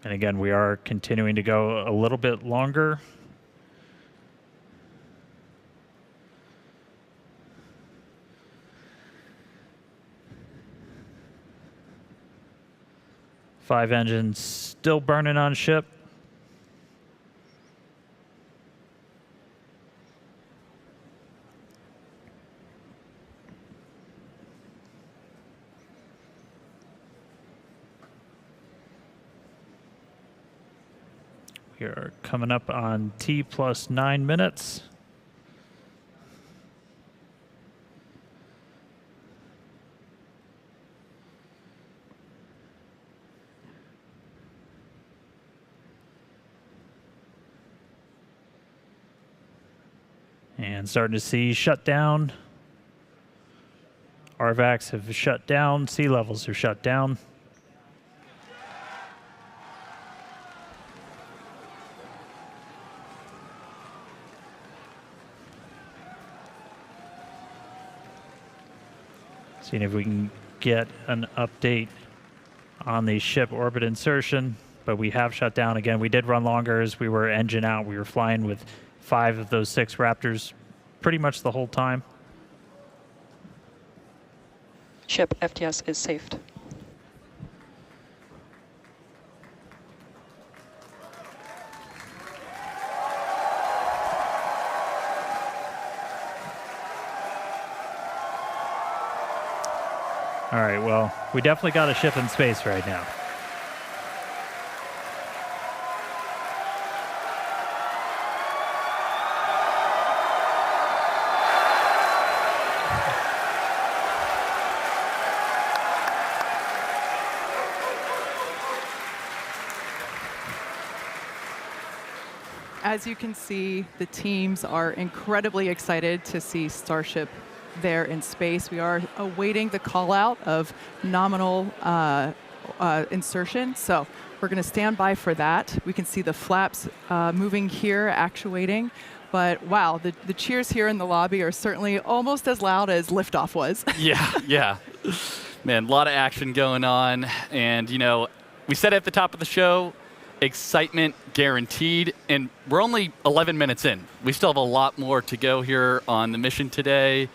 And again, we are continuing to go a little bit longer. Five engines still burning on ship. We are coming up on T plus 9 minutes. And starting to see shutdown. RVACs have shut down. Sea levels are shut down. Seeing if we can get an update on the ship orbit insertion, but we have shut down again. We did run longer as we were engine out. We were flying with 5 of those 6 Raptors pretty much the whole time. Ship FTS is saved. All right, well, we definitely got a ship in space right now. As you can see, the teams are incredibly excited to see Starship there in space. We are awaiting the call out of nominal insertion, so we're going to stand by for that. We can see the flaps moving here, actuating. But wow, the cheers here in the lobby are certainly almost as loud as liftoff was. Yeah. Man, a lot of action going on. And, you know, we said at the top of the show, excitement guaranteed. And we're only 11 minutes in. We still have a lot more to go here on the mission today.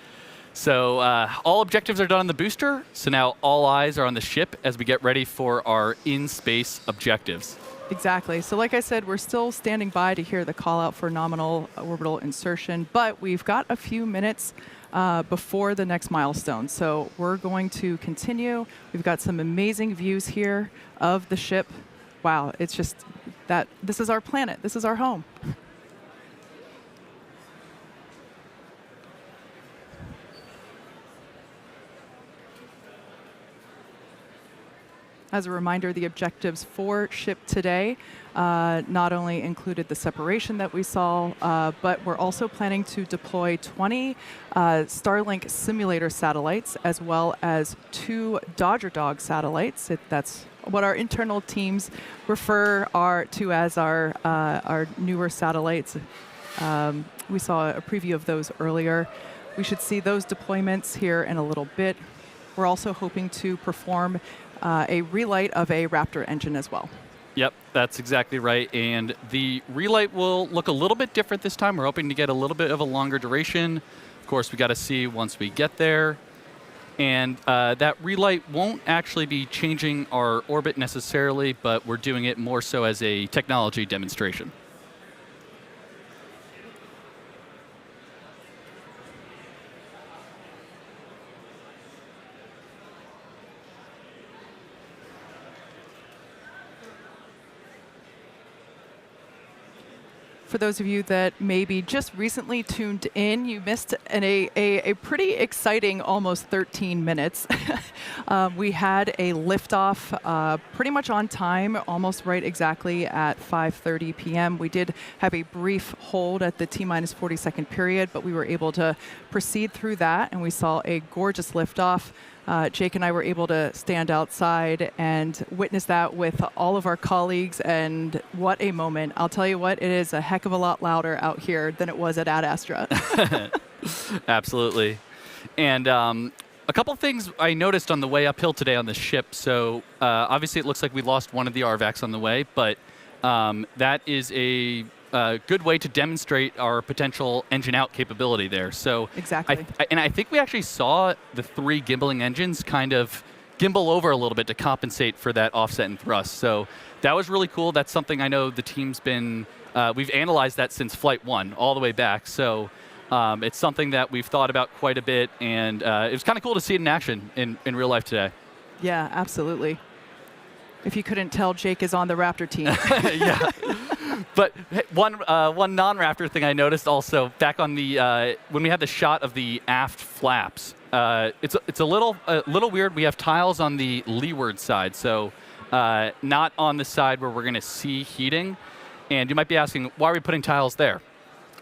So all objectives are done on the booster. So now all eyes are on the ship as we get ready for our in-space objectives. Exactly. So like I said, we're still standing by to hear the call out for nominal orbital insertion, but we've got a few minutes before the next milestone. So we're going to continue. We've got some amazing views here of the ship. Wow, it's just that this is our planet. This is our home. As a reminder, the objectives for ship today not only included the separation that we saw, but we're also planning to deploy 20 Starlink simulator satellites, as well as 2 Dodger Dog satellites. That's what our internal teams refer to as our newer satellites. We saw a preview of those earlier. We should see those deployments here in a little bit. We're also hoping to perform a relight of a Raptor engine as well. Yep, that's exactly right. And the relight will look a little bit different this time. We're hoping to get a little bit of a longer duration. Of course, we got to see once we get there. And that relight won't actually be changing our orbit necessarily, but we're doing it more so as a technology demonstration. For those of you that maybe just recently tuned in, you missed a pretty exciting almost 13 minutes. We had a liftoff pretty much on time, almost right exactly at 5:30 p.m. We did have a brief hold at the T-minus 40-second period, but we were able to proceed through that, and we saw a gorgeous liftoff. Jake and I were able to stand outside and witness that with all of our colleagues, and what a moment. I'll tell you what, it is a heck of a lot louder out here than it was at Ad Astra. Absolutely. And a couple of things I noticed on the way uphill today on the ship. So obviously it looks like we lost one of the RVACs on the way, but that is a good way to demonstrate our potential engine out capability there. So exactly. I think we actually saw the 3 gimbaling engines kind of gimbal over a little bit to compensate for that offset and thrust. So that was really cool. That's something I know the team's been, we've analyzed that since Flight 1 all the way back. So it's something that we've thought about quite a bit, and it was kind of cool to see it in action in real life today. Yeah, absolutely. If you couldn't tell, Jake is on the Raptor team. Yeah. But one non-Raptor thing I noticed also back on the when we had the shot of the aft flaps, it's a little weird. We have tiles on the leeward side, so not on the side where we're going to see heating. And you might be asking, why are we putting tiles there?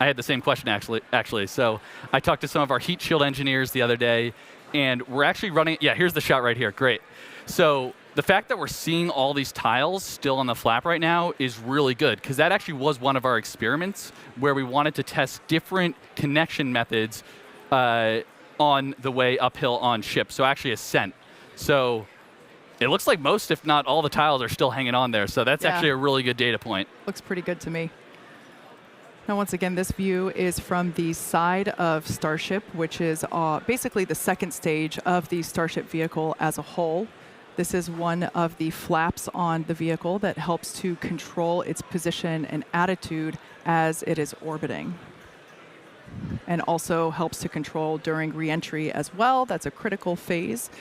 I had the same question actually. So I talked to some of our heat shield engineers the other day, and we're actually running. Yeah, here's the shot right here. Great. So the fact that we're seeing all these tiles still on the flap right now is really good, because that actually was one of our experiments where we wanted to test different connection methods on the way uphill on ship, so actually ascent. So it looks like most, if not all, the tiles are still hanging on there, so that's actually a really good data point. Looks pretty good to me. Now, once again, this view is from the side of Starship, which is basically the second stage of the Starship vehicle as a whole. This is one of the flaps on the vehicle that helps to control its position and attitude as it is orbiting, and also helps to control during reentry as well. That's a critical phase.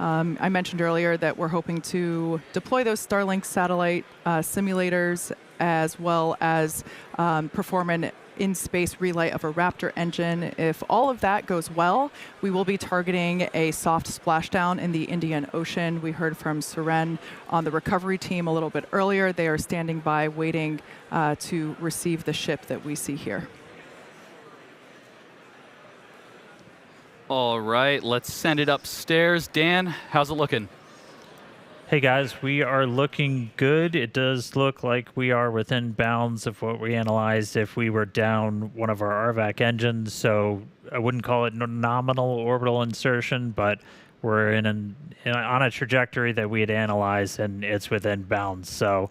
I mentioned earlier that we're hoping to deploy those Starlink satellite simulators, as well as perform an in-space relight of a Raptor engine. If all of that goes well, we will be targeting a soft splashdown in the Indian Ocean. We heard from Suren on the recovery team a little bit earlier. They are standing by waiting to receive the ship that we see here. All right, let's send it upstairs. Dan, how's it looking? Hey guys, we are looking good. It does look like we are within bounds of what we analyzed if we were down one of our RVAC engines. So I wouldn't call it nominal orbital insertion, but we're on a trajectory that we had analyzed, and it's within bounds. So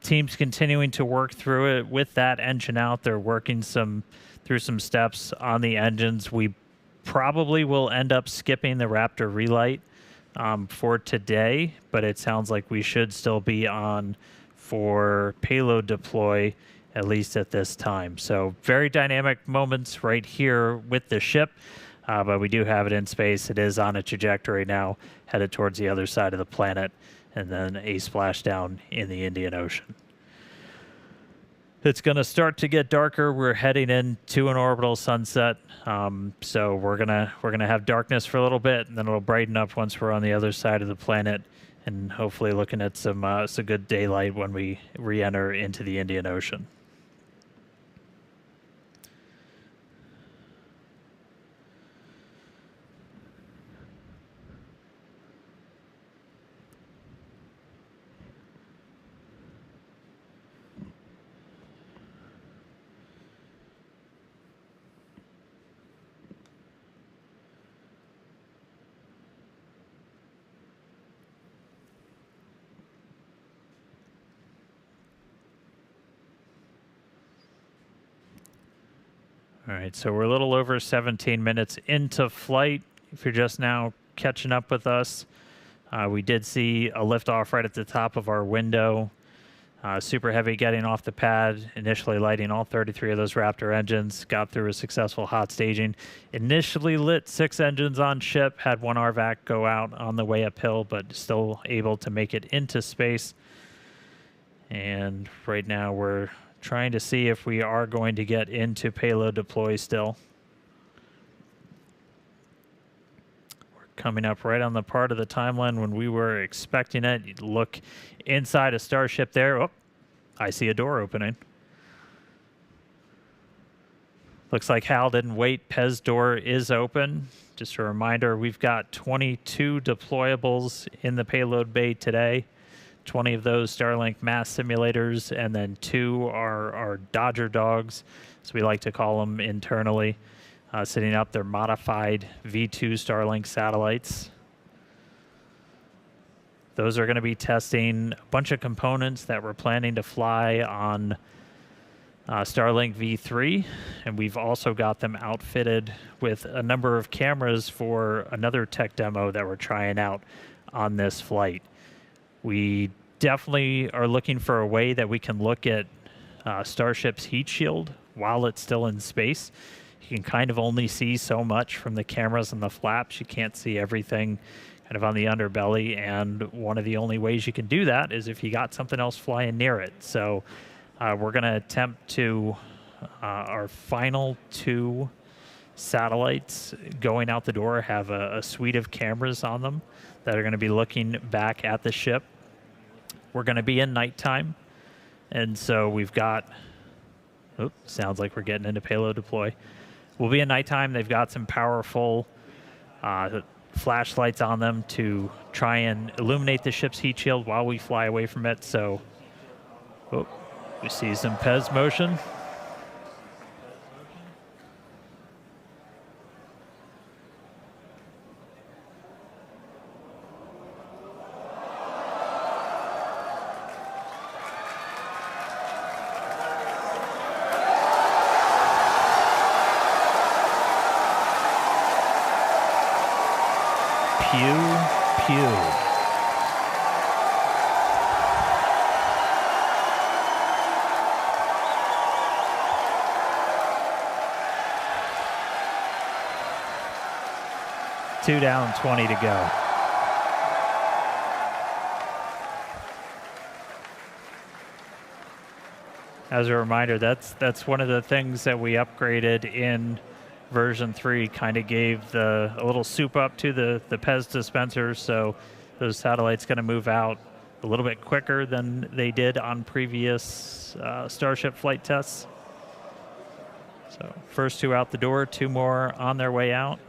team's continuing to work through it with that engine out. They're working through some steps on the engines. We probably will end up skipping the Raptor Relight for today, but it sounds like we should still be on for payload deploy, at least at this time. So very dynamic moments right here with the ship, but we do have it in space. It is on a trajectory now, headed towards the other side of the planet, and then a splashdown in the Indian Ocean. It's going to start to get darker. We're heading into an orbital sunset, so we're gonna have darkness for a little bit, and then it'll brighten up once we're on the other side of the planet, and hopefully looking at some good daylight when we re-enter into the Indian Ocean. All right, so we're a little over 17 minutes into flight. If you're just now catching up with us, we did see a liftoff right at the top of our window. Super Heavy getting off the pad, initially lighting all 33 of those Raptor engines, got through a successful hot staging. Initially lit 6 engines on ship, had 1 RVAC go out on the way uphill, but still able to make it into space. And right now we're trying to see if we are going to get into payload deploy still. We're coming up right on the part of the timeline when we were expecting it. You look inside a Starship there. Oh, I see a door opening. Looks like Hal didn't wait. Pez door is open. Just a reminder, we've got 22 deployables in the payload bay today. 20 of those Starlink mass simulators, and then 2 are Dodger dogs, as we like to call them internally, sitting up their modified V2 Starlink satellites. Those are going to be testing a bunch of components that we're planning to fly on Starlink V3, and we've also got them outfitted with a number of cameras for another tech demo that we're trying out on this flight. We definitely are looking for a way that we can look at Starship's heat shield while it's still in space. You can kind of only see so much from the cameras and the flaps. You can't see everything kind of on the underbelly, and one of the only ways you can do that is if you got something else flying near it. So we're going to attempt to our final 2 satellites going out the door have a suite of cameras on them that are going to be looking back at the ship. We're going to be in nighttime, and so we've got, sounds like we're getting into payload deploy. We'll be in nighttime. They've got some powerful flashlights on them to try and illuminate the ship's heat shield while we fly away from it. So, we see some Pez motion. Pew. 2 down, 20 to go. As a reminder, that's one of the things that we upgraded in version 3, kind of gave a little soup up to the PEZ dispensers, so those satellites going to move out a little bit quicker than they did on previous Starship flight tests. So first 2 out the door, 2 more on their way out.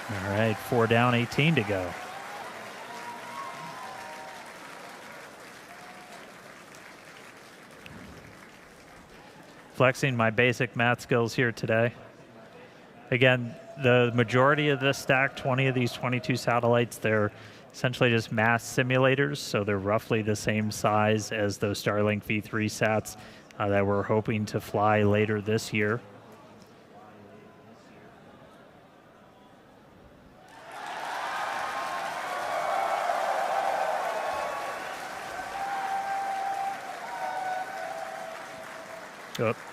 All right, 4 down, 18 to go. Flexing my basic math skills here today. Again, the majority of this stack, 20 of these 22 satellites, they're essentially just mass simulators, so they're roughly the same size as those Starlink V3 sats that we're hoping to fly later this year.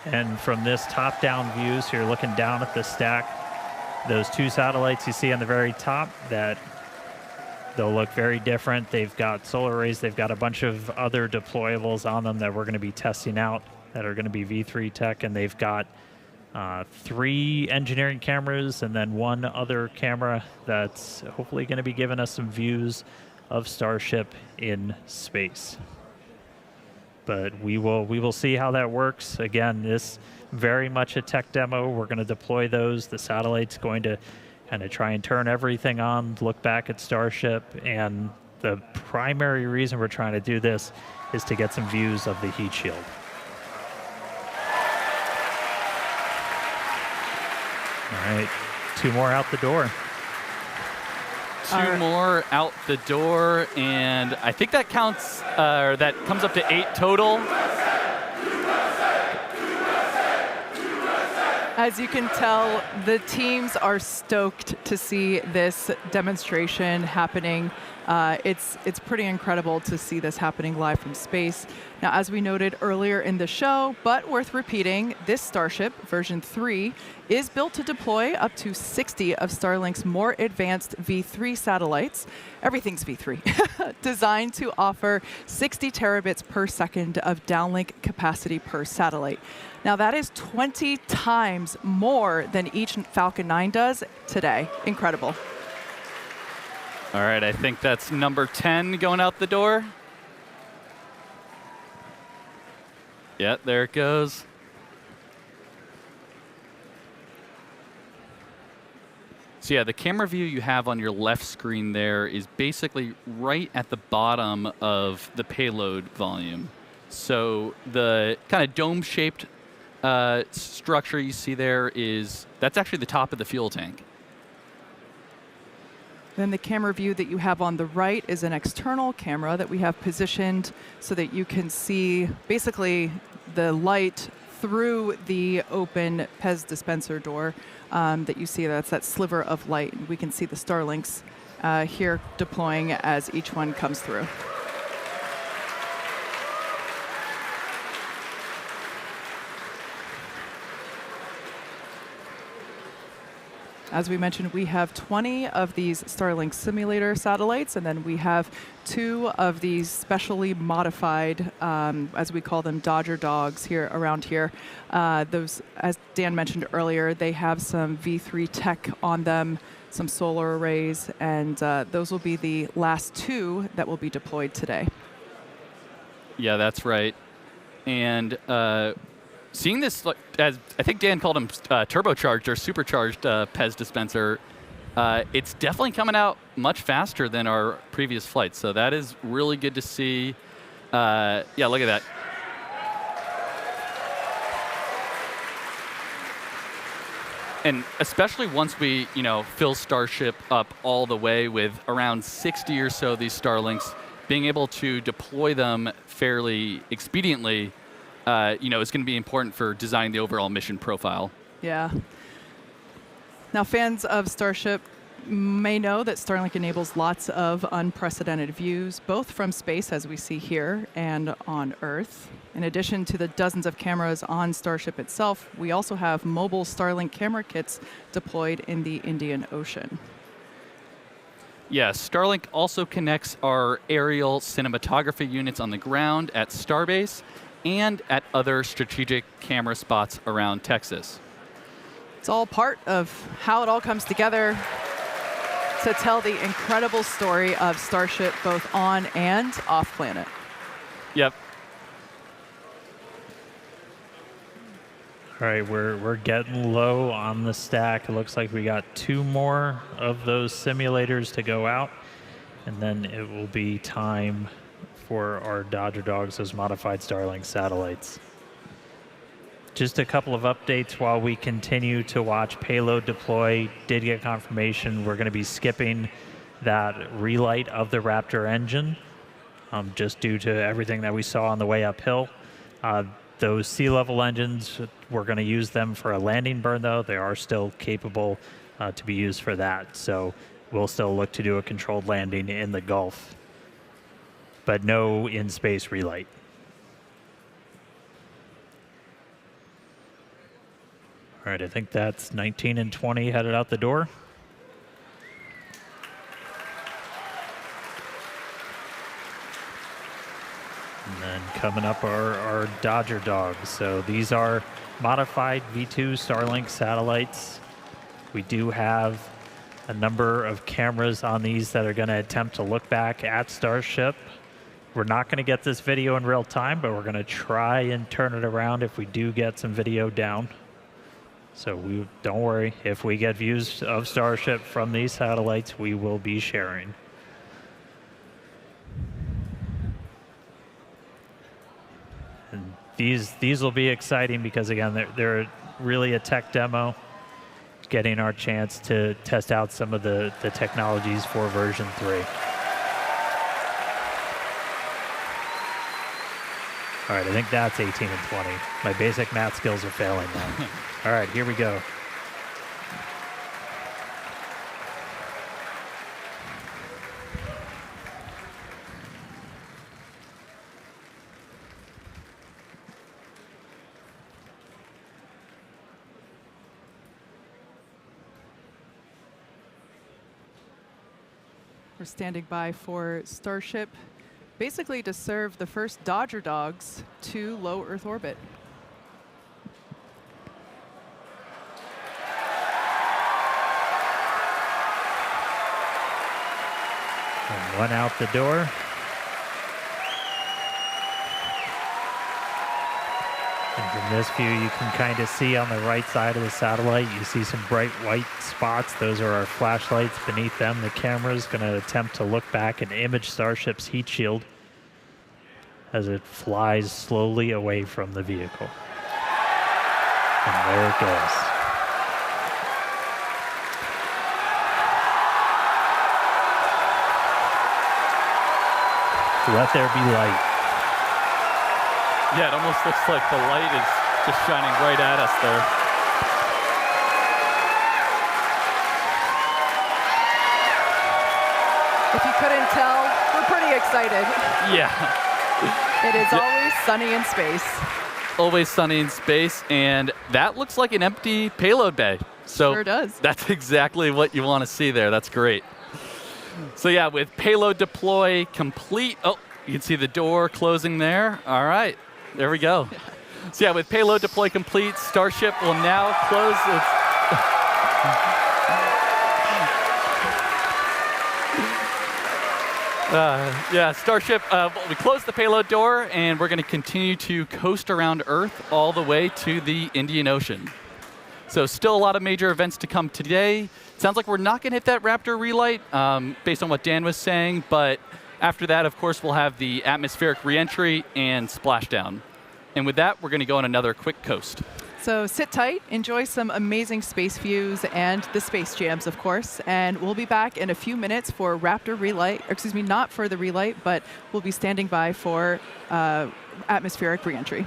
And from this top-down view, so you're looking down at the stack, those 2 satellites you see on the very top, that they'll look very different. They've got solar arrays. They've got a bunch of other deployables on them that we're going to be testing out that are going to be V3 tech, and they've got 3 engineering cameras and then 1 other camera that's hopefully going to be giving us some views of Starship in space. But we will see how that works. Again, this very much a tech demo. We're going to deploy those. The satellite's going to kind of try and turn everything on, look back at Starship, and the primary reason we're trying to do this is to get some views of the heat shield. All right, 2 more out the door. 2 more out the door, and I think that counts, or that comes up to 8 total. As you can tell, the teams are stoked to see this demonstration happening. It's pretty incredible to see this happening live from space. Now, as we noted earlier in the show, but worth repeating, this Starship, version 3, is built to deploy up to 60 of Starlink's more advanced V3 satellites. Everything's V3. Designed to offer 60 terabits per second of downlink capacity per satellite. Now, that is 20 times more than each Falcon 9 does today. Incredible. All right, I think that's number 10 going out the door. Yeah, there it goes. So yeah, the camera view you have on your left screen there is basically right at the bottom of the payload volume. So the kind of dome-shaped structure you see there that's actually the top of the fuel tank. Then the camera view that you have on the right is an external camera that we have positioned so that you can see basically the light through the open PEZ dispenser door that you see. That's that sliver of light. We can see the Starlinks here deploying as each one comes through. As we mentioned, we have 20 of these Starlink simulator satellites, and then we have 2 of these specially modified, as we call them, Dodger dogs here around here. Those, as Dan mentioned earlier, they have some V3 tech on them, some solar arrays, and those will be the last 2 that will be deployed today. Yeah, that's right. And seeing this, as I think Dan called them turbocharged or supercharged PEZ dispenser, it's definitely coming out much faster than our previous flights. So that is really good to see. Yeah, look at that. And especially once we, fill Starship up all the way with around 60 or so of these Starlinks, being able to deploy them fairly expediently is going to be important for designing the overall mission profile. Yeah. Now, fans of Starship may know that Starlink enables lots of unprecedented views, both from space, as we see here, and on Earth. In addition to the dozens of cameras on Starship itself, we also have mobile Starlink camera kits deployed in the Indian Ocean. Yes, Starlink also connects our aerial cinematography units on the ground at Starbase and at other strategic camera spots around Texas. It's all part of how it all comes together to tell the incredible story of Starship both on and off planet. Yep. All right, we're getting low on the stack. It looks like we got 2 more of those simulators to go out, and then it will be time for our Dodger Dogs, those modified Starlink satellites. Just a couple of updates while we continue to watch payload deploy. Did get confirmation we're going to be skipping that relight of the Raptor engine, just due to everything that we saw on the way uphill. Those sea level engines, we're going to use them for a landing burn, though. They are still capable to be used for that. So we'll still look to do a controlled landing in the Gulf, but no in-space relight. All right, I think that's 19 and 20 headed out the door. And then coming up are our Dodger Dogs. So these are modified V2 Starlink satellites. We do have a number of cameras on these that are going to attempt to look back at Starship. We're not going to get this video in real time, but we're going to try and turn it around if we do get some video down. So don't worry, if we get views of Starship from these satellites, we will be sharing. And these will be exciting because, again, they're really a tech demo, getting our chance to test out some of the technologies for version 3. All right, I think that's 18 and 20. My basic math skills are failing now. All right, here we go. We're standing by for Starship, basically to serve the first Dodger Dogs to low Earth orbit. And one out the door. And from this view, you can kind of see on the right side of the satellite, you see some bright white spots. Those are our flashlights. Beneath them, the camera is going to attempt to look back and image Starship's heat shield as it flies slowly away from the vehicle. And there it goes. Let there be light. Yeah, it almost looks like the light is just shining right at us there. If you couldn't tell, we're pretty excited. Yeah. It is always sunny in space. Always sunny in space, and that looks like an empty payload bay. So Sure does. That's exactly what you want to see there. That's great. So yeah, with payload deploy complete, oh, you can see the door closing there. All right, there we go. So yeah, with payload deploy complete, Starship will now close its... yeah, Starship, we closed the payload door, and we're going to continue to coast around Earth all the way to the Indian Ocean. So still a lot of major events to come today. Sounds like we're not going to hit that Raptor relight, based on what Dan was saying, but after that, of course, we'll have the atmospheric reentry and splashdown. And with that, we're going to go on another quick coast. So sit tight, enjoy some amazing space views and the space jams, of course. And we'll be back in a few minutes for Raptor relight, or excuse me, not for the relight, but we'll be standing by for atmospheric reentry.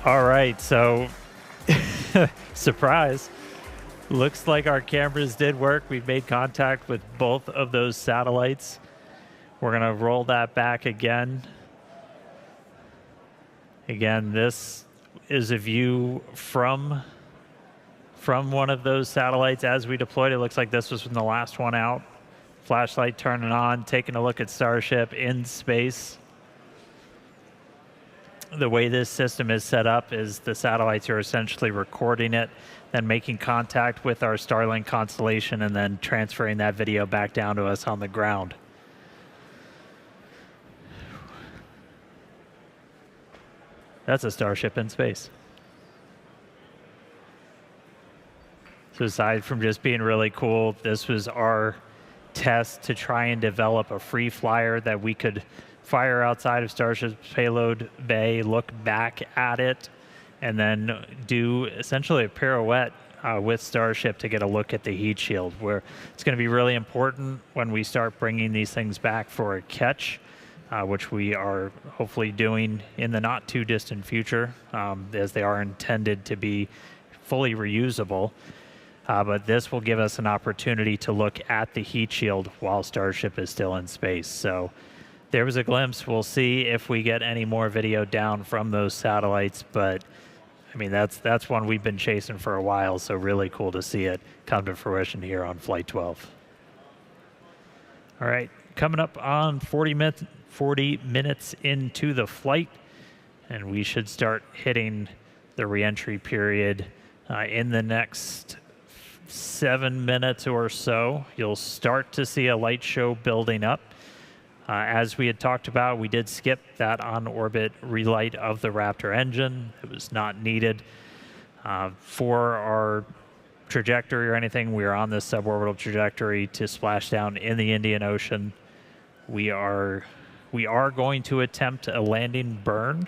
All right, so surprise. Looks like our cameras did work. We've made contact with both of those satellites. We're going to roll that back again. Again, this is a view from one of those satellites as we deployed. It looks like this was from the last one out. Flashlight turning on, taking a look at Starship in space. The way this system is set up is the satellites are essentially recording it, then making contact with our Starlink constellation, and then transferring that video back down to us on the ground. That's a Starship in space. So aside from just being really cool, this was our test to try and develop a free flyer that we could fire outside of Starship's payload bay, look back at it, and then do essentially a pirouette with Starship to get a look at the heat shield, where it's going to be really important when we start bringing these things back for a catch, which we are hopefully doing in the not too distant future, as they are intended to be fully reusable. But this will give us an opportunity to look at the heat shield while Starship is still in space. So there was a glimpse. We'll see if we get any more video down from those satellites, but I mean, that's one we've been chasing for a while, so really cool to see it come to fruition here on Flight 12. All right, coming up on 40 minutes into the flight, and we should start hitting the reentry period in the next 7 minutes or so. You'll start to see a light show building up. As we had talked about, we did skip that on-orbit relight of the Raptor engine. It was not needed for our trajectory or anything. We are on this suborbital trajectory to splash down in the Indian Ocean. We are going to attempt a landing burn.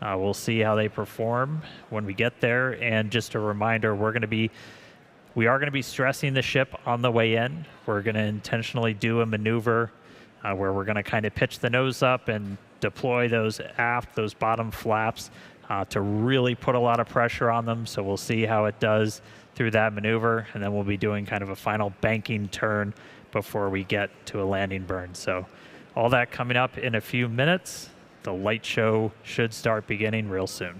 We'll see how they perform when we get there. And just a reminder, we are going to be stressing the ship on the way in. We're going to intentionally do a maneuver where we're going to kind of pitch the nose up and deploy those bottom flaps to really put a lot of pressure on them. So we'll see how it does through that maneuver, and then we'll be doing kind of a final banking turn before we get to a landing burn. So all that coming up in a few minutes. The light show should start beginning real soon.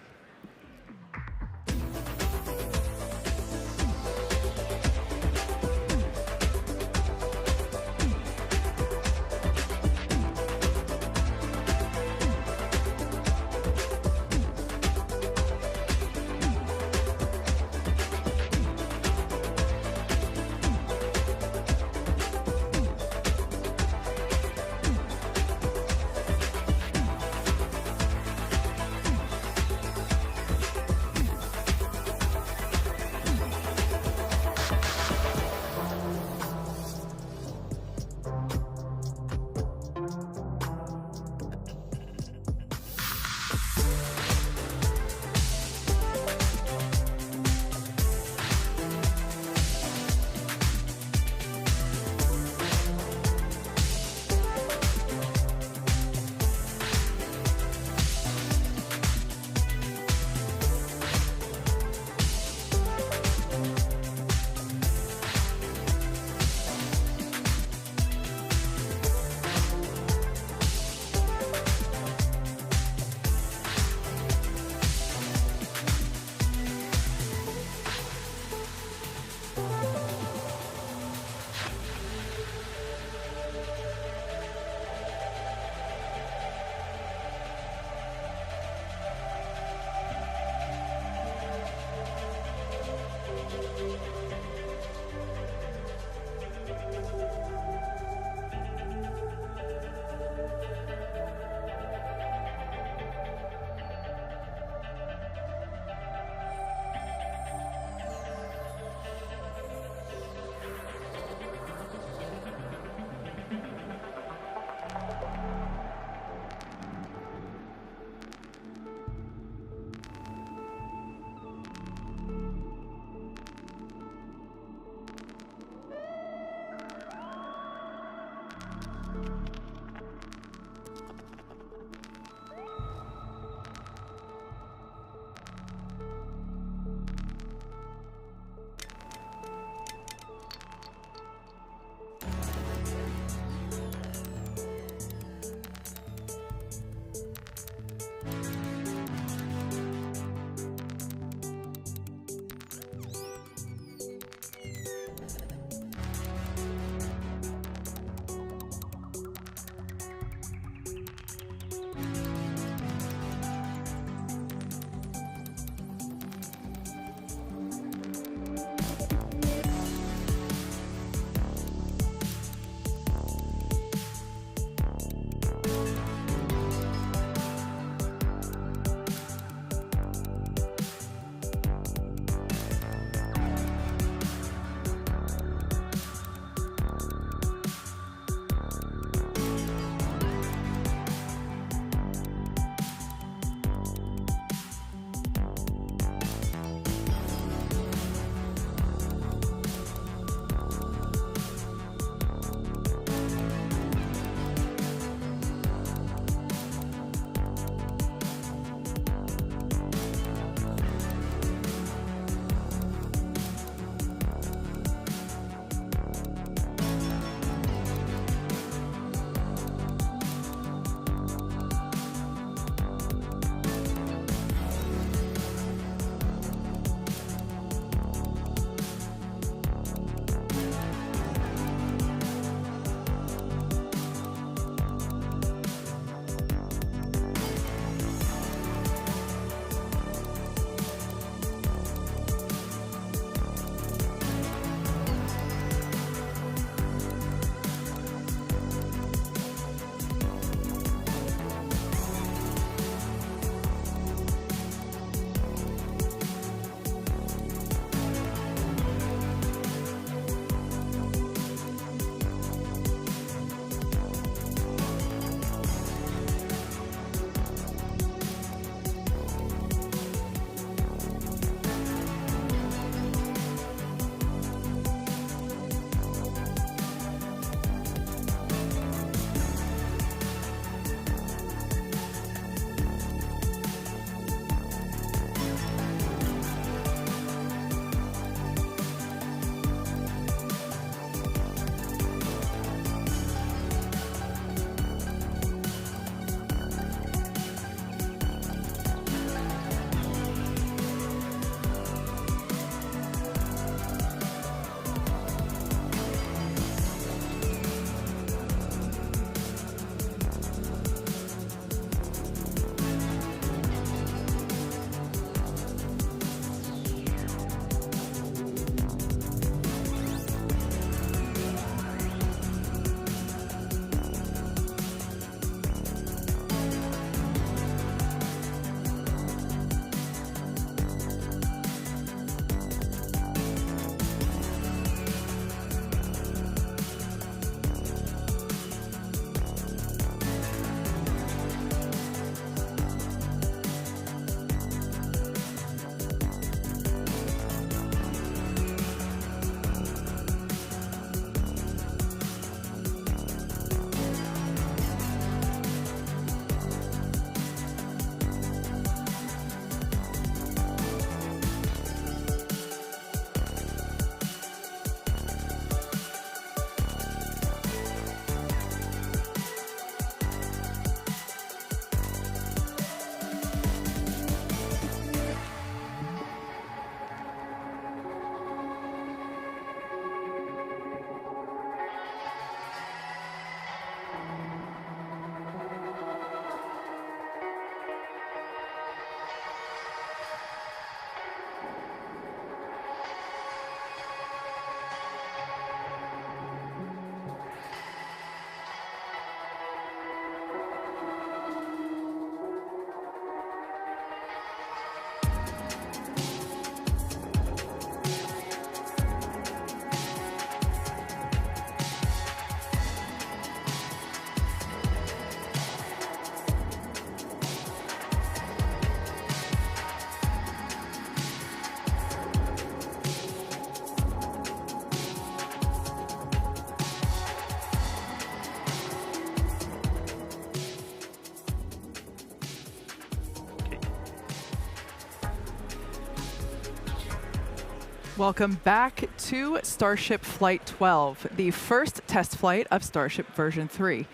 Welcome back to Starship Flight 12, the first test flight of Starship version 3.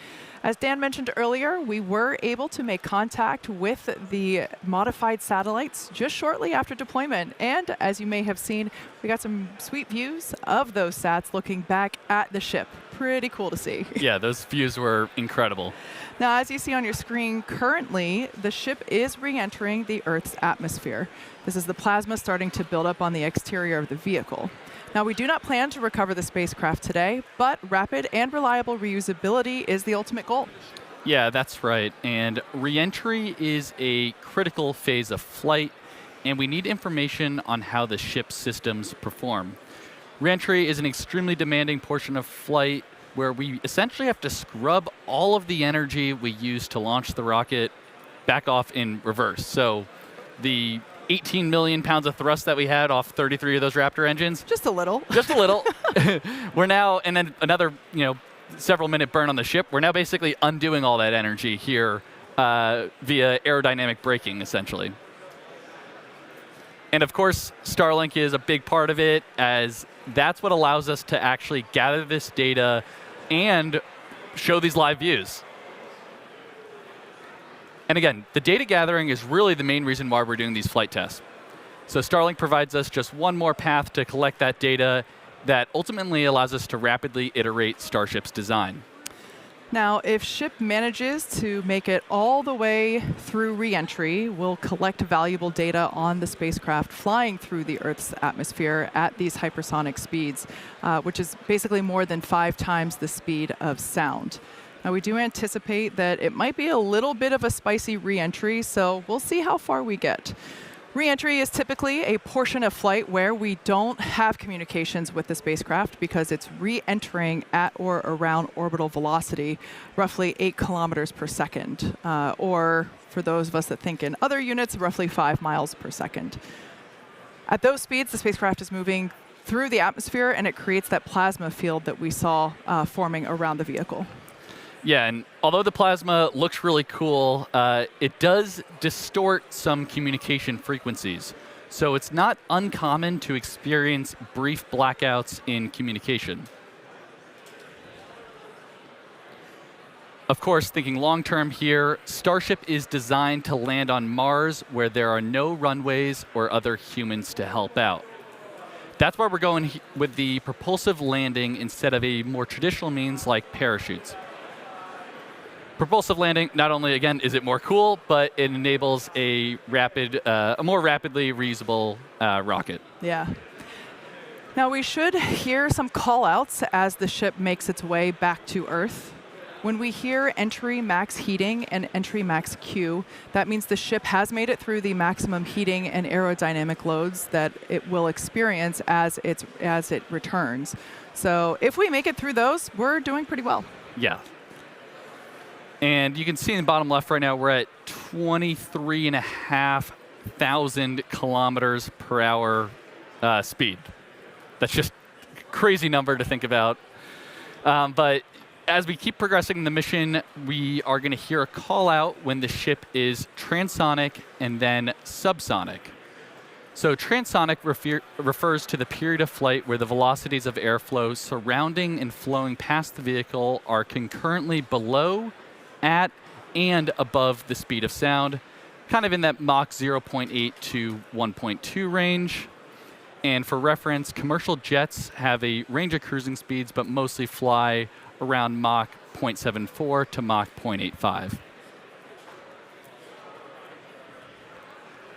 As Dan mentioned earlier, we were able to make contact with the modified satellites just shortly after deployment. And as you may have seen, we got some sweet views of those sats looking back at the ship. Pretty cool to see. Yeah, those views were incredible. Now, as you see on your screen, currently the ship is re-entering the Earth's atmosphere. This is the plasma starting to build up on the exterior of the vehicle. Now, we do not plan to recover the spacecraft today, but rapid and reliable reusability is the ultimate goal. Yeah, that's right. And re-entry is a critical phase of flight, and we need information on how the ship's systems perform. Re-entry is an extremely demanding portion of flight where we essentially have to scrub all of the energy we use to launch the rocket back off in reverse. So the 18 million pounds of thrust that we had off 33 of those Raptor engines. Just a little. Just a little. We're now, and then another, several minute burn on the ship. We're now basically undoing all that energy here via aerodynamic braking, essentially. And of course, Starlink is a big part of it, as that's what allows us to actually gather this data and show these live views. And again, the data gathering is really the main reason why we're doing these flight tests. So Starlink provides us just one more path to collect that data that ultimately allows us to rapidly iterate Starship's design. Now, if ship manages to make it all the way through re-entry, we'll collect valuable data on the spacecraft flying through the Earth's atmosphere at these hypersonic speeds, which is basically more than 5 times the speed of sound. Now, we do anticipate that it might be a little bit of a spicy re-entry, so we'll see how far we get. Re-entry is typically a portion of flight where we don't have communications with the spacecraft because it's re-entering at or around orbital velocity, roughly 8 kilometers per second, or for those of us that think in other units, roughly 5 miles per second. At those speeds, the spacecraft is moving through the atmosphere, and it creates that plasma field that we saw forming around the vehicle. Yeah, and although the plasma looks really cool, it does distort some communication frequencies. So it's not uncommon to experience brief blackouts in communication. Of course, thinking long-term here, Starship is designed to land on Mars where there are no runways or other humans to help out. That's why we're going with the propulsive landing instead of a more traditional means like parachutes. Propulsive landing, not only, again, is it more cool, but it enables a more rapidly reusable rocket. Yeah. Now, we should hear some call-outs as the ship makes its way back to Earth. When we hear entry max heating and entry max Q, that means the ship has made it through the maximum heating and aerodynamic loads that it will experience as it returns. So if we make it through those, we're doing pretty well. Yeah. And you can see in the bottom left right now, we're at 23,500 kilometers per hour speed. That's just a crazy number to think about. But as we keep progressing in the mission, we are going to hear a call out when the ship is transonic and then subsonic. So transonic refers to the period of flight where the velocities of airflow surrounding and flowing past the vehicle are concurrently below, at, and above the speed of sound, kind of in that Mach 0.8 to 1.2 range. And for reference, commercial jets have a range of cruising speeds, but mostly fly around Mach 0.74 to Mach 0.85.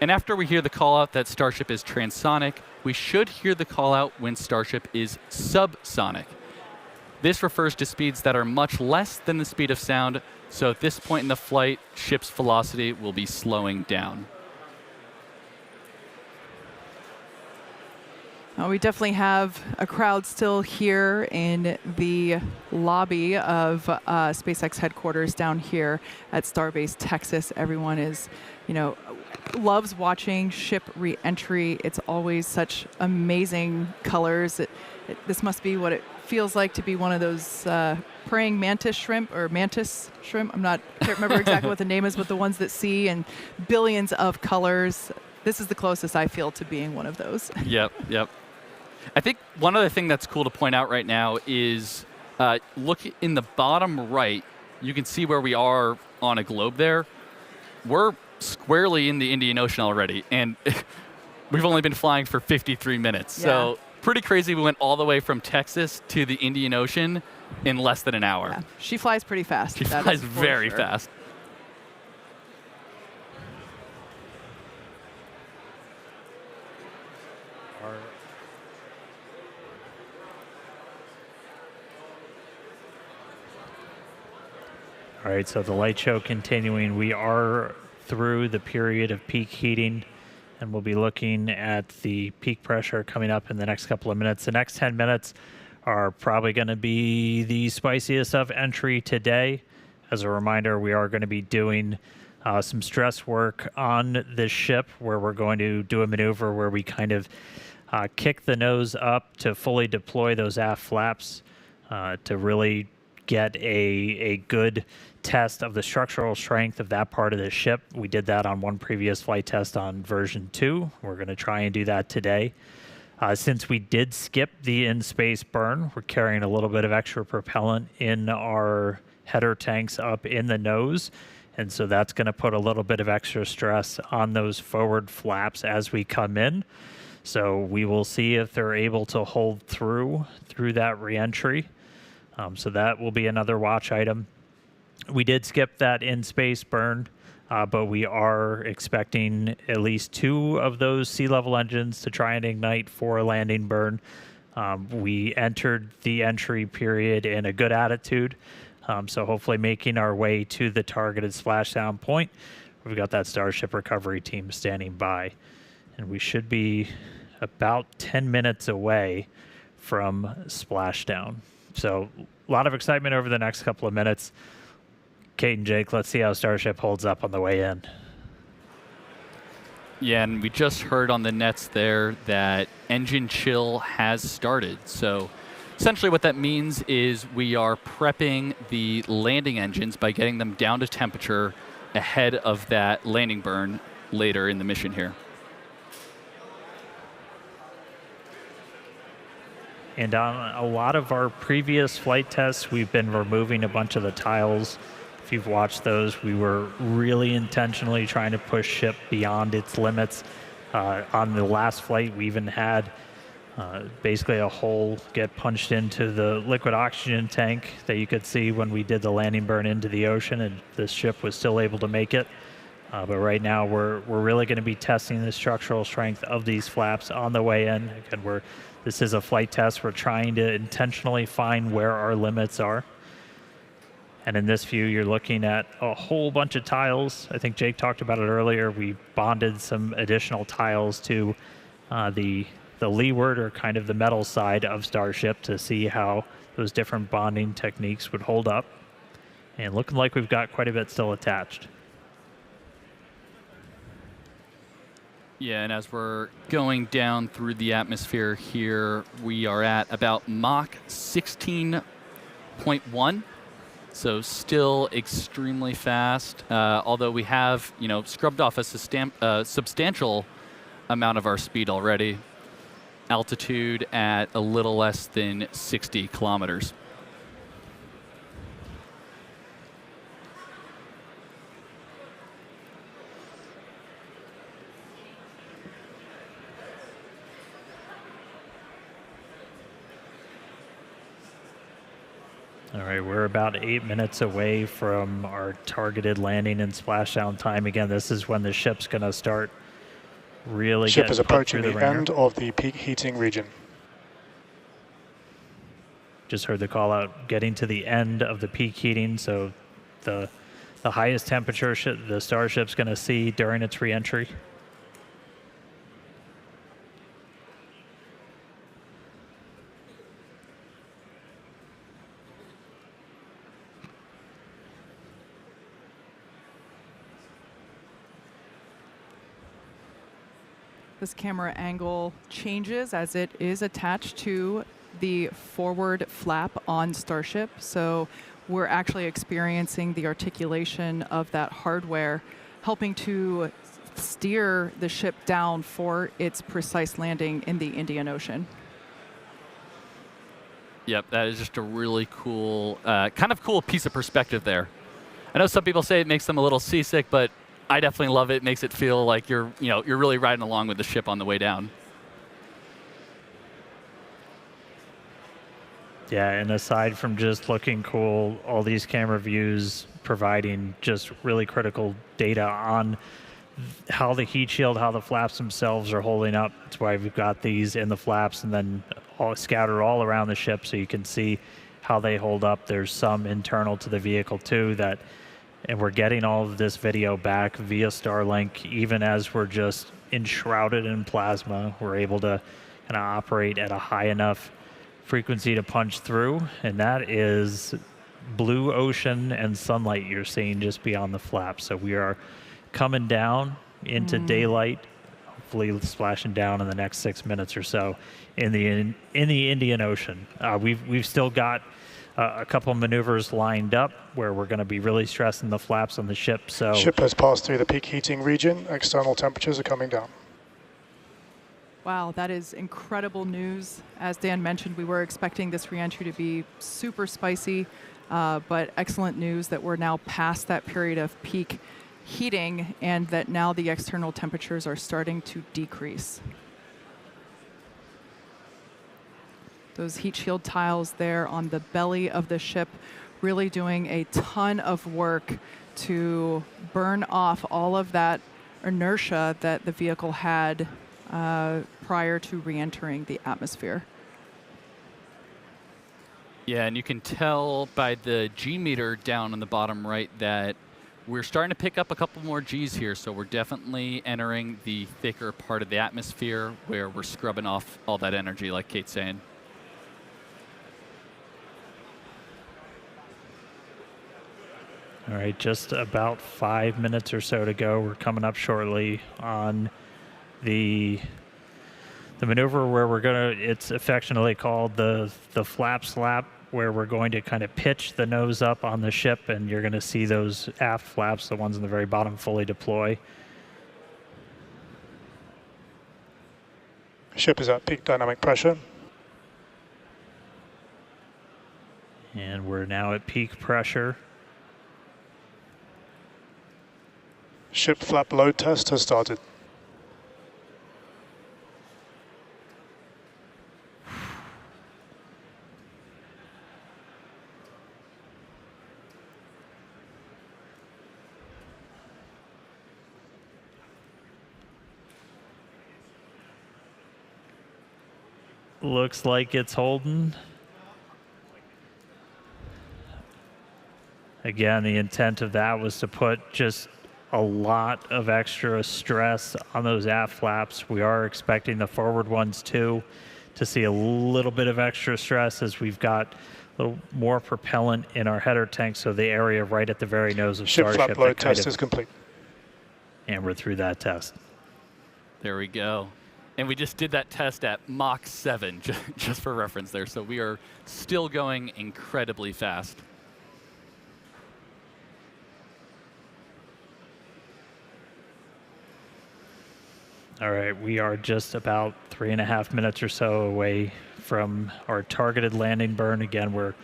And after we hear the call out that Starship is transonic, we should hear the call out when Starship is subsonic. This refers to speeds that are much less than the speed of sound, so at this point in the flight, ship's velocity will be slowing down. We definitely have a crowd still here in the lobby of SpaceX headquarters down here at Starbase, Texas. Everyone is, loves watching ship re-entry. It's always such amazing colors. This must be what it feels like to be one of those praying mantis shrimp or mantis shrimp. I can't remember exactly what the name is, but the ones that see in billions of colors. This is the closest I feel to being one of those. Yep. I think one other thing that's cool to point out right now is look in the bottom right. You can see where we are on a globe there. We're squarely in the Indian Ocean already, and we've only been flying for 53 minutes. Yeah. So pretty crazy. We went all the way from Texas to the Indian Ocean in less than an hour. Yeah. She flies pretty fast. She flies very fast. All right, so the light show continuing. We are through the period of peak heating, and we'll be looking at the peak pressure coming up in the next couple of minutes. The next 10 minutes are probably going to be the spiciest of entry today. As a reminder, we are going to be doing some stress work on this ship, where we're going to do a maneuver where we kind of kick the nose up to fully deploy those aft flaps to really get a good test of the structural strength of that part of the ship. We did that on one previous flight test on version 2. We're going to try and do that today. Since we did skip the in-space burn, we're carrying a little bit of extra propellant in our header tanks up in the nose, and so that's going to put a little bit of extra stress on those forward flaps as we come in. So we will see if they're able to hold through that reentry. So that will be another watch item. We did skip that in-space burn, but we are expecting at least 2 of those sea-level engines to try and ignite for a landing burn. We entered the entry period in a good attitude, so hopefully making our way to the targeted splashdown point. We've got that Starship recovery team standing by, and we should be about 10 minutes away from splashdown. So a lot of excitement over the next couple of minutes. Kate and Jake, let's see how Starship holds up on the way in. Yeah, and we just heard on the nets there that engine chill has started. So essentially what that means is we are prepping the landing engines by getting them down to temperature ahead of that landing burn later in the mission here. And on a lot of our previous flight tests, we've been removing a bunch of the tiles. If you've watched those, we were really intentionally trying to push ship beyond its limits. On the last flight, we even had basically a hole get punched into the liquid oxygen tank that you could see when we did the landing burn into the ocean, and this ship was still able to make it. But right now, we're really going to be testing the structural strength of these flaps on the way in. Again, this is a flight test. We're trying to intentionally find where our limits are. And in this view, you're looking at a whole bunch of tiles. I think Jake talked about it earlier. We bonded some additional tiles to the leeward, or kind of the metal side of Starship, to see how those different bonding techniques would hold up. And looking like we've got quite a bit still attached. Yeah, and as we're going down through the atmosphere here, we are at about Mach 16.1. So still extremely fast, although we have, scrubbed off a substantial amount of our speed already. Altitude at a little less than 60 kilometers. All right, we're about 8 minutes away from our targeted landing and splashdown time. Again, this is when the ship's going to start really Ship is getting approaching the the ringer. end of the peak heating region. Just heard the call out, getting to the end of the peak heating, so the highest temperature the Starship's going to see during its reentry. This camera angle changes as it is attached to the forward flap on Starship. So we're actually experiencing the articulation of that hardware, helping to steer the ship down for its precise landing in the Indian Ocean. Yep, that is just a really cool, kind of cool piece of perspective there. I know some people say it makes them a little seasick, but I definitely love it. It makes it feel like you're really riding along with the ship on the way down. Yeah, and aside from just looking cool, all these camera views providing just really critical data on how the heat shield, how the flaps themselves are holding up. That's why we've got these in the flaps and then all scattered all around the ship so you can see how they hold up. There's some internal to the vehicle too and we're getting all of this video back via Starlink. Even as we're just enshrouded in plasma, we're able to kind of operate at a high enough frequency to punch through, and that is blue ocean and sunlight you're seeing just beyond the flap. So we are coming down into daylight, hopefully splashing down in the next 6 minutes or so in the Indian Ocean. We've still got a couple of maneuvers lined up where we're going to be really stressing the flaps on the ship. So Ship has passed through the peak heating region. External temperatures are coming down. Wow, that is incredible news. As Dan mentioned, we were expecting this reentry to be super spicy, but excellent news that we're now past that period of peak heating and that now the external temperatures are starting to decrease. Those heat shield tiles there on the belly of the ship really doing a ton of work to burn off all of that inertia that the vehicle had prior to re-entering the atmosphere. Yeah, and you can tell by the G meter down on the bottom right that we're starting to pick up a couple more Gs here, so we're definitely entering the thicker part of the atmosphere where we're scrubbing off all that energy, like Kate's saying. all right, just about 5 minutes or so to go. We're coming up shortly on the maneuver where it's affectionately called the flap slap, where we're going to kind of pitch the nose up on the ship, and you're going to see those aft flaps, the ones in the very bottom, fully deploy. Ship is at peak dynamic pressure. And we're now at peak pressure. Ship flap load test has started. Looks like it's holding. Again, the intent of that was to put just a lot of extra stress on those aft flaps. We are expecting the forward ones too to see a little bit of extra stress as we've got a little more propellant in our header tank, so the area right at the very nose of Ship Starship. flap load test is complete. And we're through that test. There we go. And we just did that test at Mach 7, just for reference there. So we are still going incredibly fast. All right, we are just about 3.5 minutes or so away from our targeted landing burn. Again, we're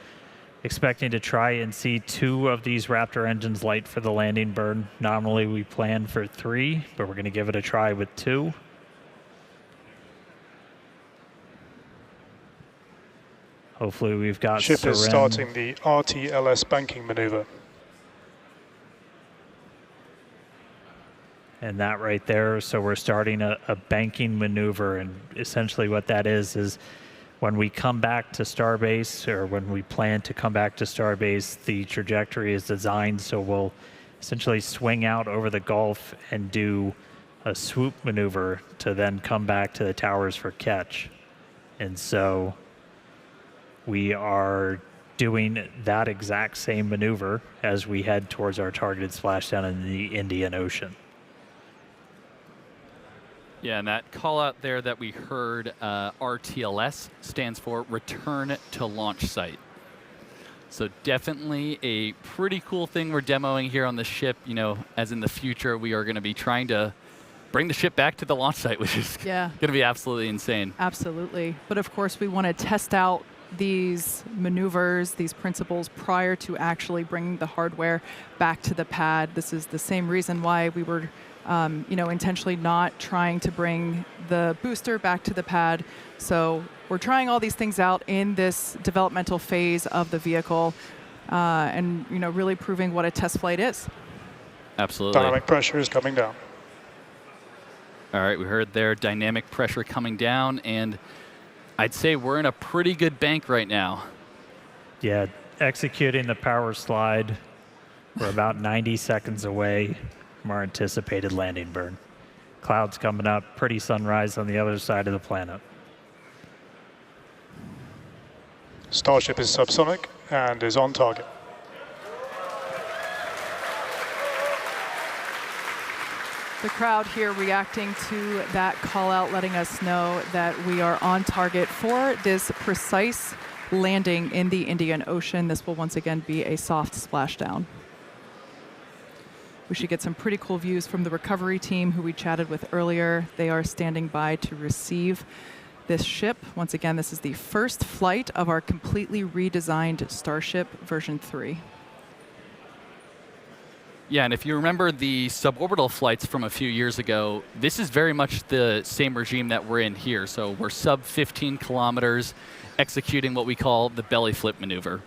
expecting to try and see 2 of these Raptor engines light for the landing burn. Normally we plan for 3, but we're going to give it a try with 2. Hopefully we've got Ship is starting the RTLS banking maneuver. And that right there, so we're starting a banking maneuver, and essentially what that is when we come back to Starbase, or when we plan to come back to Starbase, the trajectory is designed so we'll essentially swing out over the Gulf and do a swoop maneuver to then come back to the towers for catch. And so we are doing that exact same maneuver as we head towards our targeted splashdown in the Indian Ocean. Yeah, and that call out there that we heard, RTLS, stands for Return to Launch Site. So definitely a pretty cool thing we're demoing here on the ship. You know, as in the future, we are going to be trying to bring the ship back to the launch site, which is going to be absolutely insane. Absolutely. But of course, we want to test out these maneuvers, these principles prior to actually bringing the hardware back to the pad. This is the same reason why we were intentionally not trying to bring the booster back to the pad. So we're trying all these things out in this developmental phase of the vehicle and really proving what a test flight is. Absolutely. Dynamic pressure is coming down. All right, we heard there dynamic pressure coming down, and I'd say we're in a pretty good bank right now. Yeah, executing the power slide. We're about 90 seconds away from our anticipated landing burn. Clouds coming up, pretty sunrise on the other side of the planet. Starship is subsonic and is on target. The crowd here reacting to that call out, letting us know that we are on target for this precise landing in the Indian Ocean. This will once again be a soft splashdown. We should get some pretty cool views from the recovery team who we chatted with earlier. They are standing by to receive this ship. Once again, this is the first flight of our completely redesigned Starship version 3. Yeah, and if you remember the suborbital flights from a few years ago, this is very much the same regime that we're in here. So we're sub 15 kilometers executing what we call the belly flip maneuver.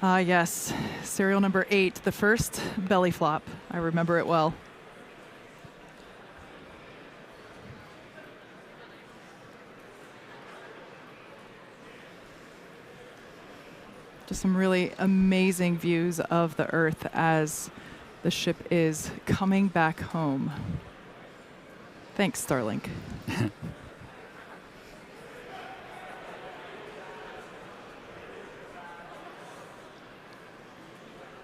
Yes, serial number 8, the first belly flop. I remember it well. Just some really amazing views of the Earth as the ship is coming back home. Thanks, Starlink.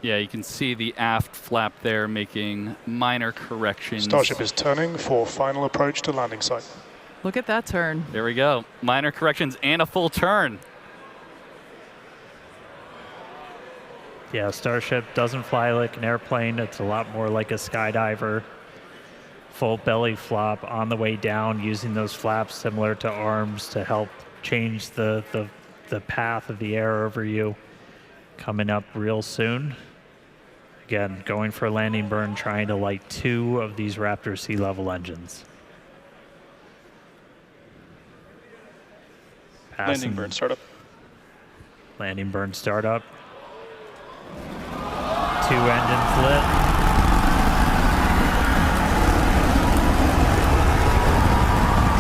Yeah, you can see the aft flap there making minor corrections. Starship is turning for final approach to landing site. Look at that turn. There we go. Minor corrections and a full turn. Yeah, Starship doesn't fly like an airplane. It's a lot more like a skydiver. Full belly flop on the way down, using those flaps similar to arms to help change the path of the air over you. Coming up real soon. Again, going for a landing burn, trying to light 2 of these Raptor sea level engines. Landing burn startup. Landing burn startup. 2 engines lit.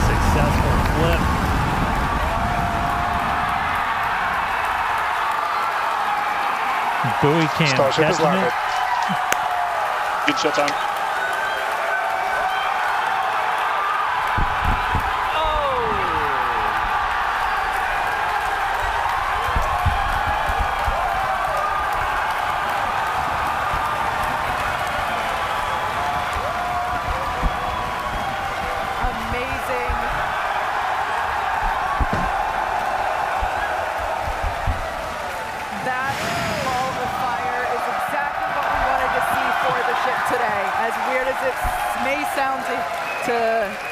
Successful flip. Buoy cam Starship has catching landed. it. Good shutdown.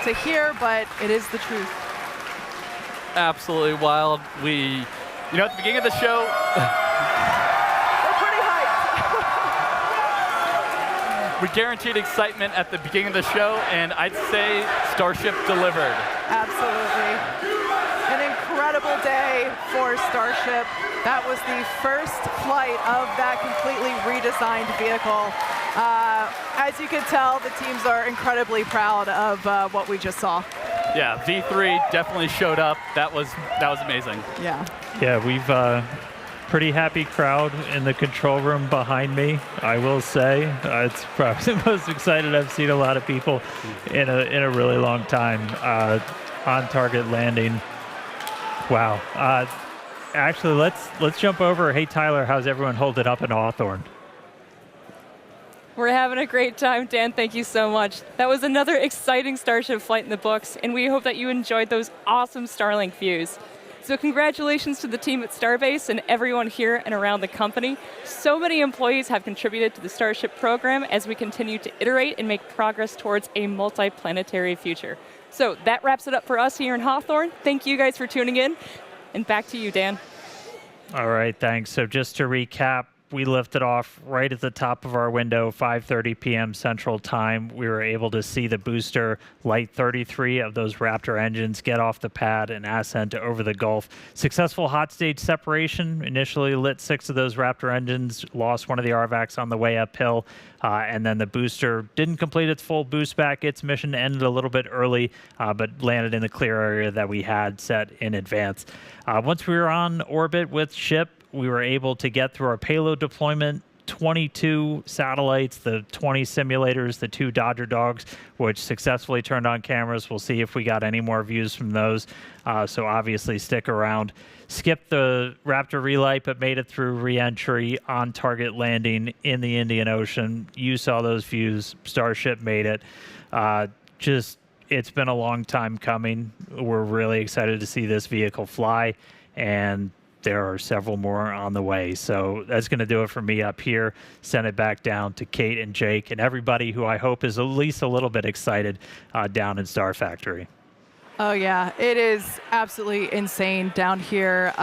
To hear, but it is the truth. Absolutely wild. At the beginning of the show, we're pretty hyped. we guaranteed excitement at the beginning of the show, and I'd say Starship delivered. Absolutely. An incredible day for Starship. That was the first flight of that completely redesigned vehicle. As you can tell, the teams are incredibly proud of what we just saw. Yeah, V3 definitely showed up. That was amazing. Yeah. Yeah, we've pretty happy crowd in the control room behind me, I will say. It's probably the most excited I've seen a lot of people in a really long time. On target landing. Wow. Actually, let's jump over. Hey, Tyler, how's everyone holding up in Hawthorne? We're having a great time, Dan. Thank you so much. That was another exciting Starship flight in the books, and we hope that you enjoyed those awesome Starlink views. So congratulations to the team at Starbase and everyone here and around the company. So many employees have contributed to the Starship program as we continue to iterate and make progress towards a multi-planetary future. So that wraps it up for us here in Hawthorne. Thank you guys for tuning in. And back to you, Dan. All right, thanks. So just to recap, we lifted off right at the top of our window, 5:30 p.m. Central Time. We were able to see the booster light 33 of those Raptor engines get off the pad and ascend over the Gulf. Successful hot stage separation. Initially lit 6 of those Raptor engines, lost one of the RVACs on the way uphill, and then the booster didn't complete its full boost back. Its mission ended a little bit early, but landed in the clear area that we had set in advance. Once we were on orbit with ship, we were able to get through our payload deployment, 22 satellites, the 20 simulators, the 2 Dodger dogs, which successfully turned on cameras. We'll see if we got any more views from those. So obviously stick around. Skipped the Raptor Relight, but made it through reentry, on target landing in the Indian Ocean. You saw those views. Starship made it. It's been a long time coming. We're really excited to see this vehicle fly, and there are several more on the way. So that's going to do it for me up here. Send it back down to Kate and Jake and everybody who I hope is at least a little bit excited down in Star Factory. Oh yeah, it is absolutely insane down here.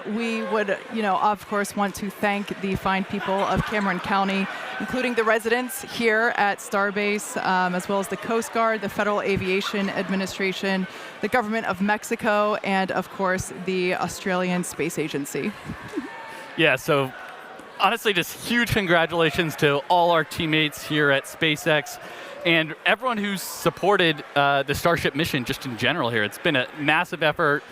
We would, of course, want to thank the fine people of Cameron County, including the residents here at Starbase, as well as the Coast Guard, the Federal Aviation Administration, the Government of Mexico, and of course, the Australian Space Agency. Yeah, so honestly, just huge congratulations to all our teammates here at SpaceX and everyone who's supported the Starship mission just in general here. It's been a massive effort,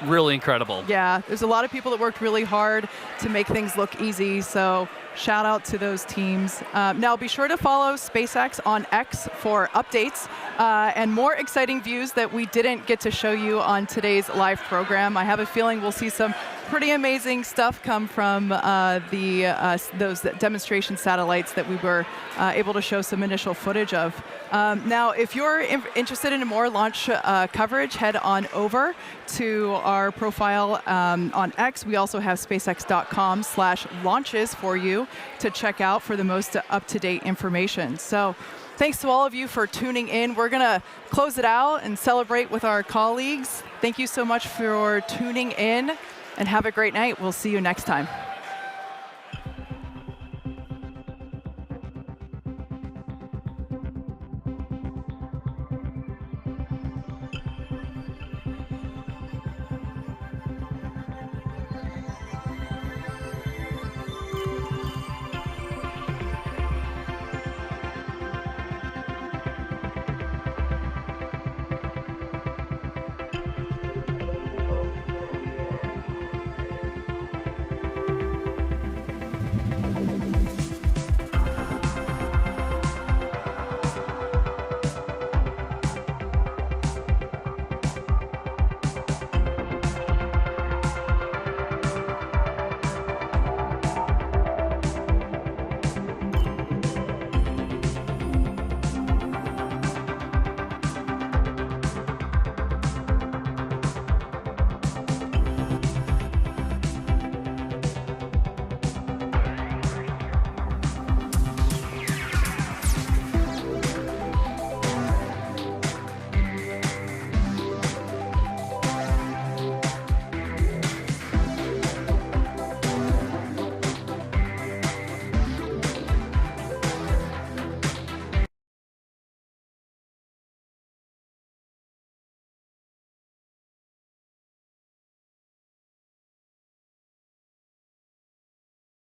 really incredible. Yeah, there's a lot of people that worked really hard to make things look easy, so shout out to those teams. Now be sure to follow SpaceX on X for updates and more exciting views that we didn't get to show you on today's live program. I have a feeling we'll see some pretty amazing stuff come from those demonstration satellites that we were able to show some initial footage of. Now, if you're interested in more launch coverage, head on over to our profile on X. We also have spacex.com/launches for you to check out for the most up-to-date information. So thanks to all of you for tuning in. We're going to close it out and celebrate with our colleagues. Thank you so much for tuning in, and have a great night. We'll see you next time.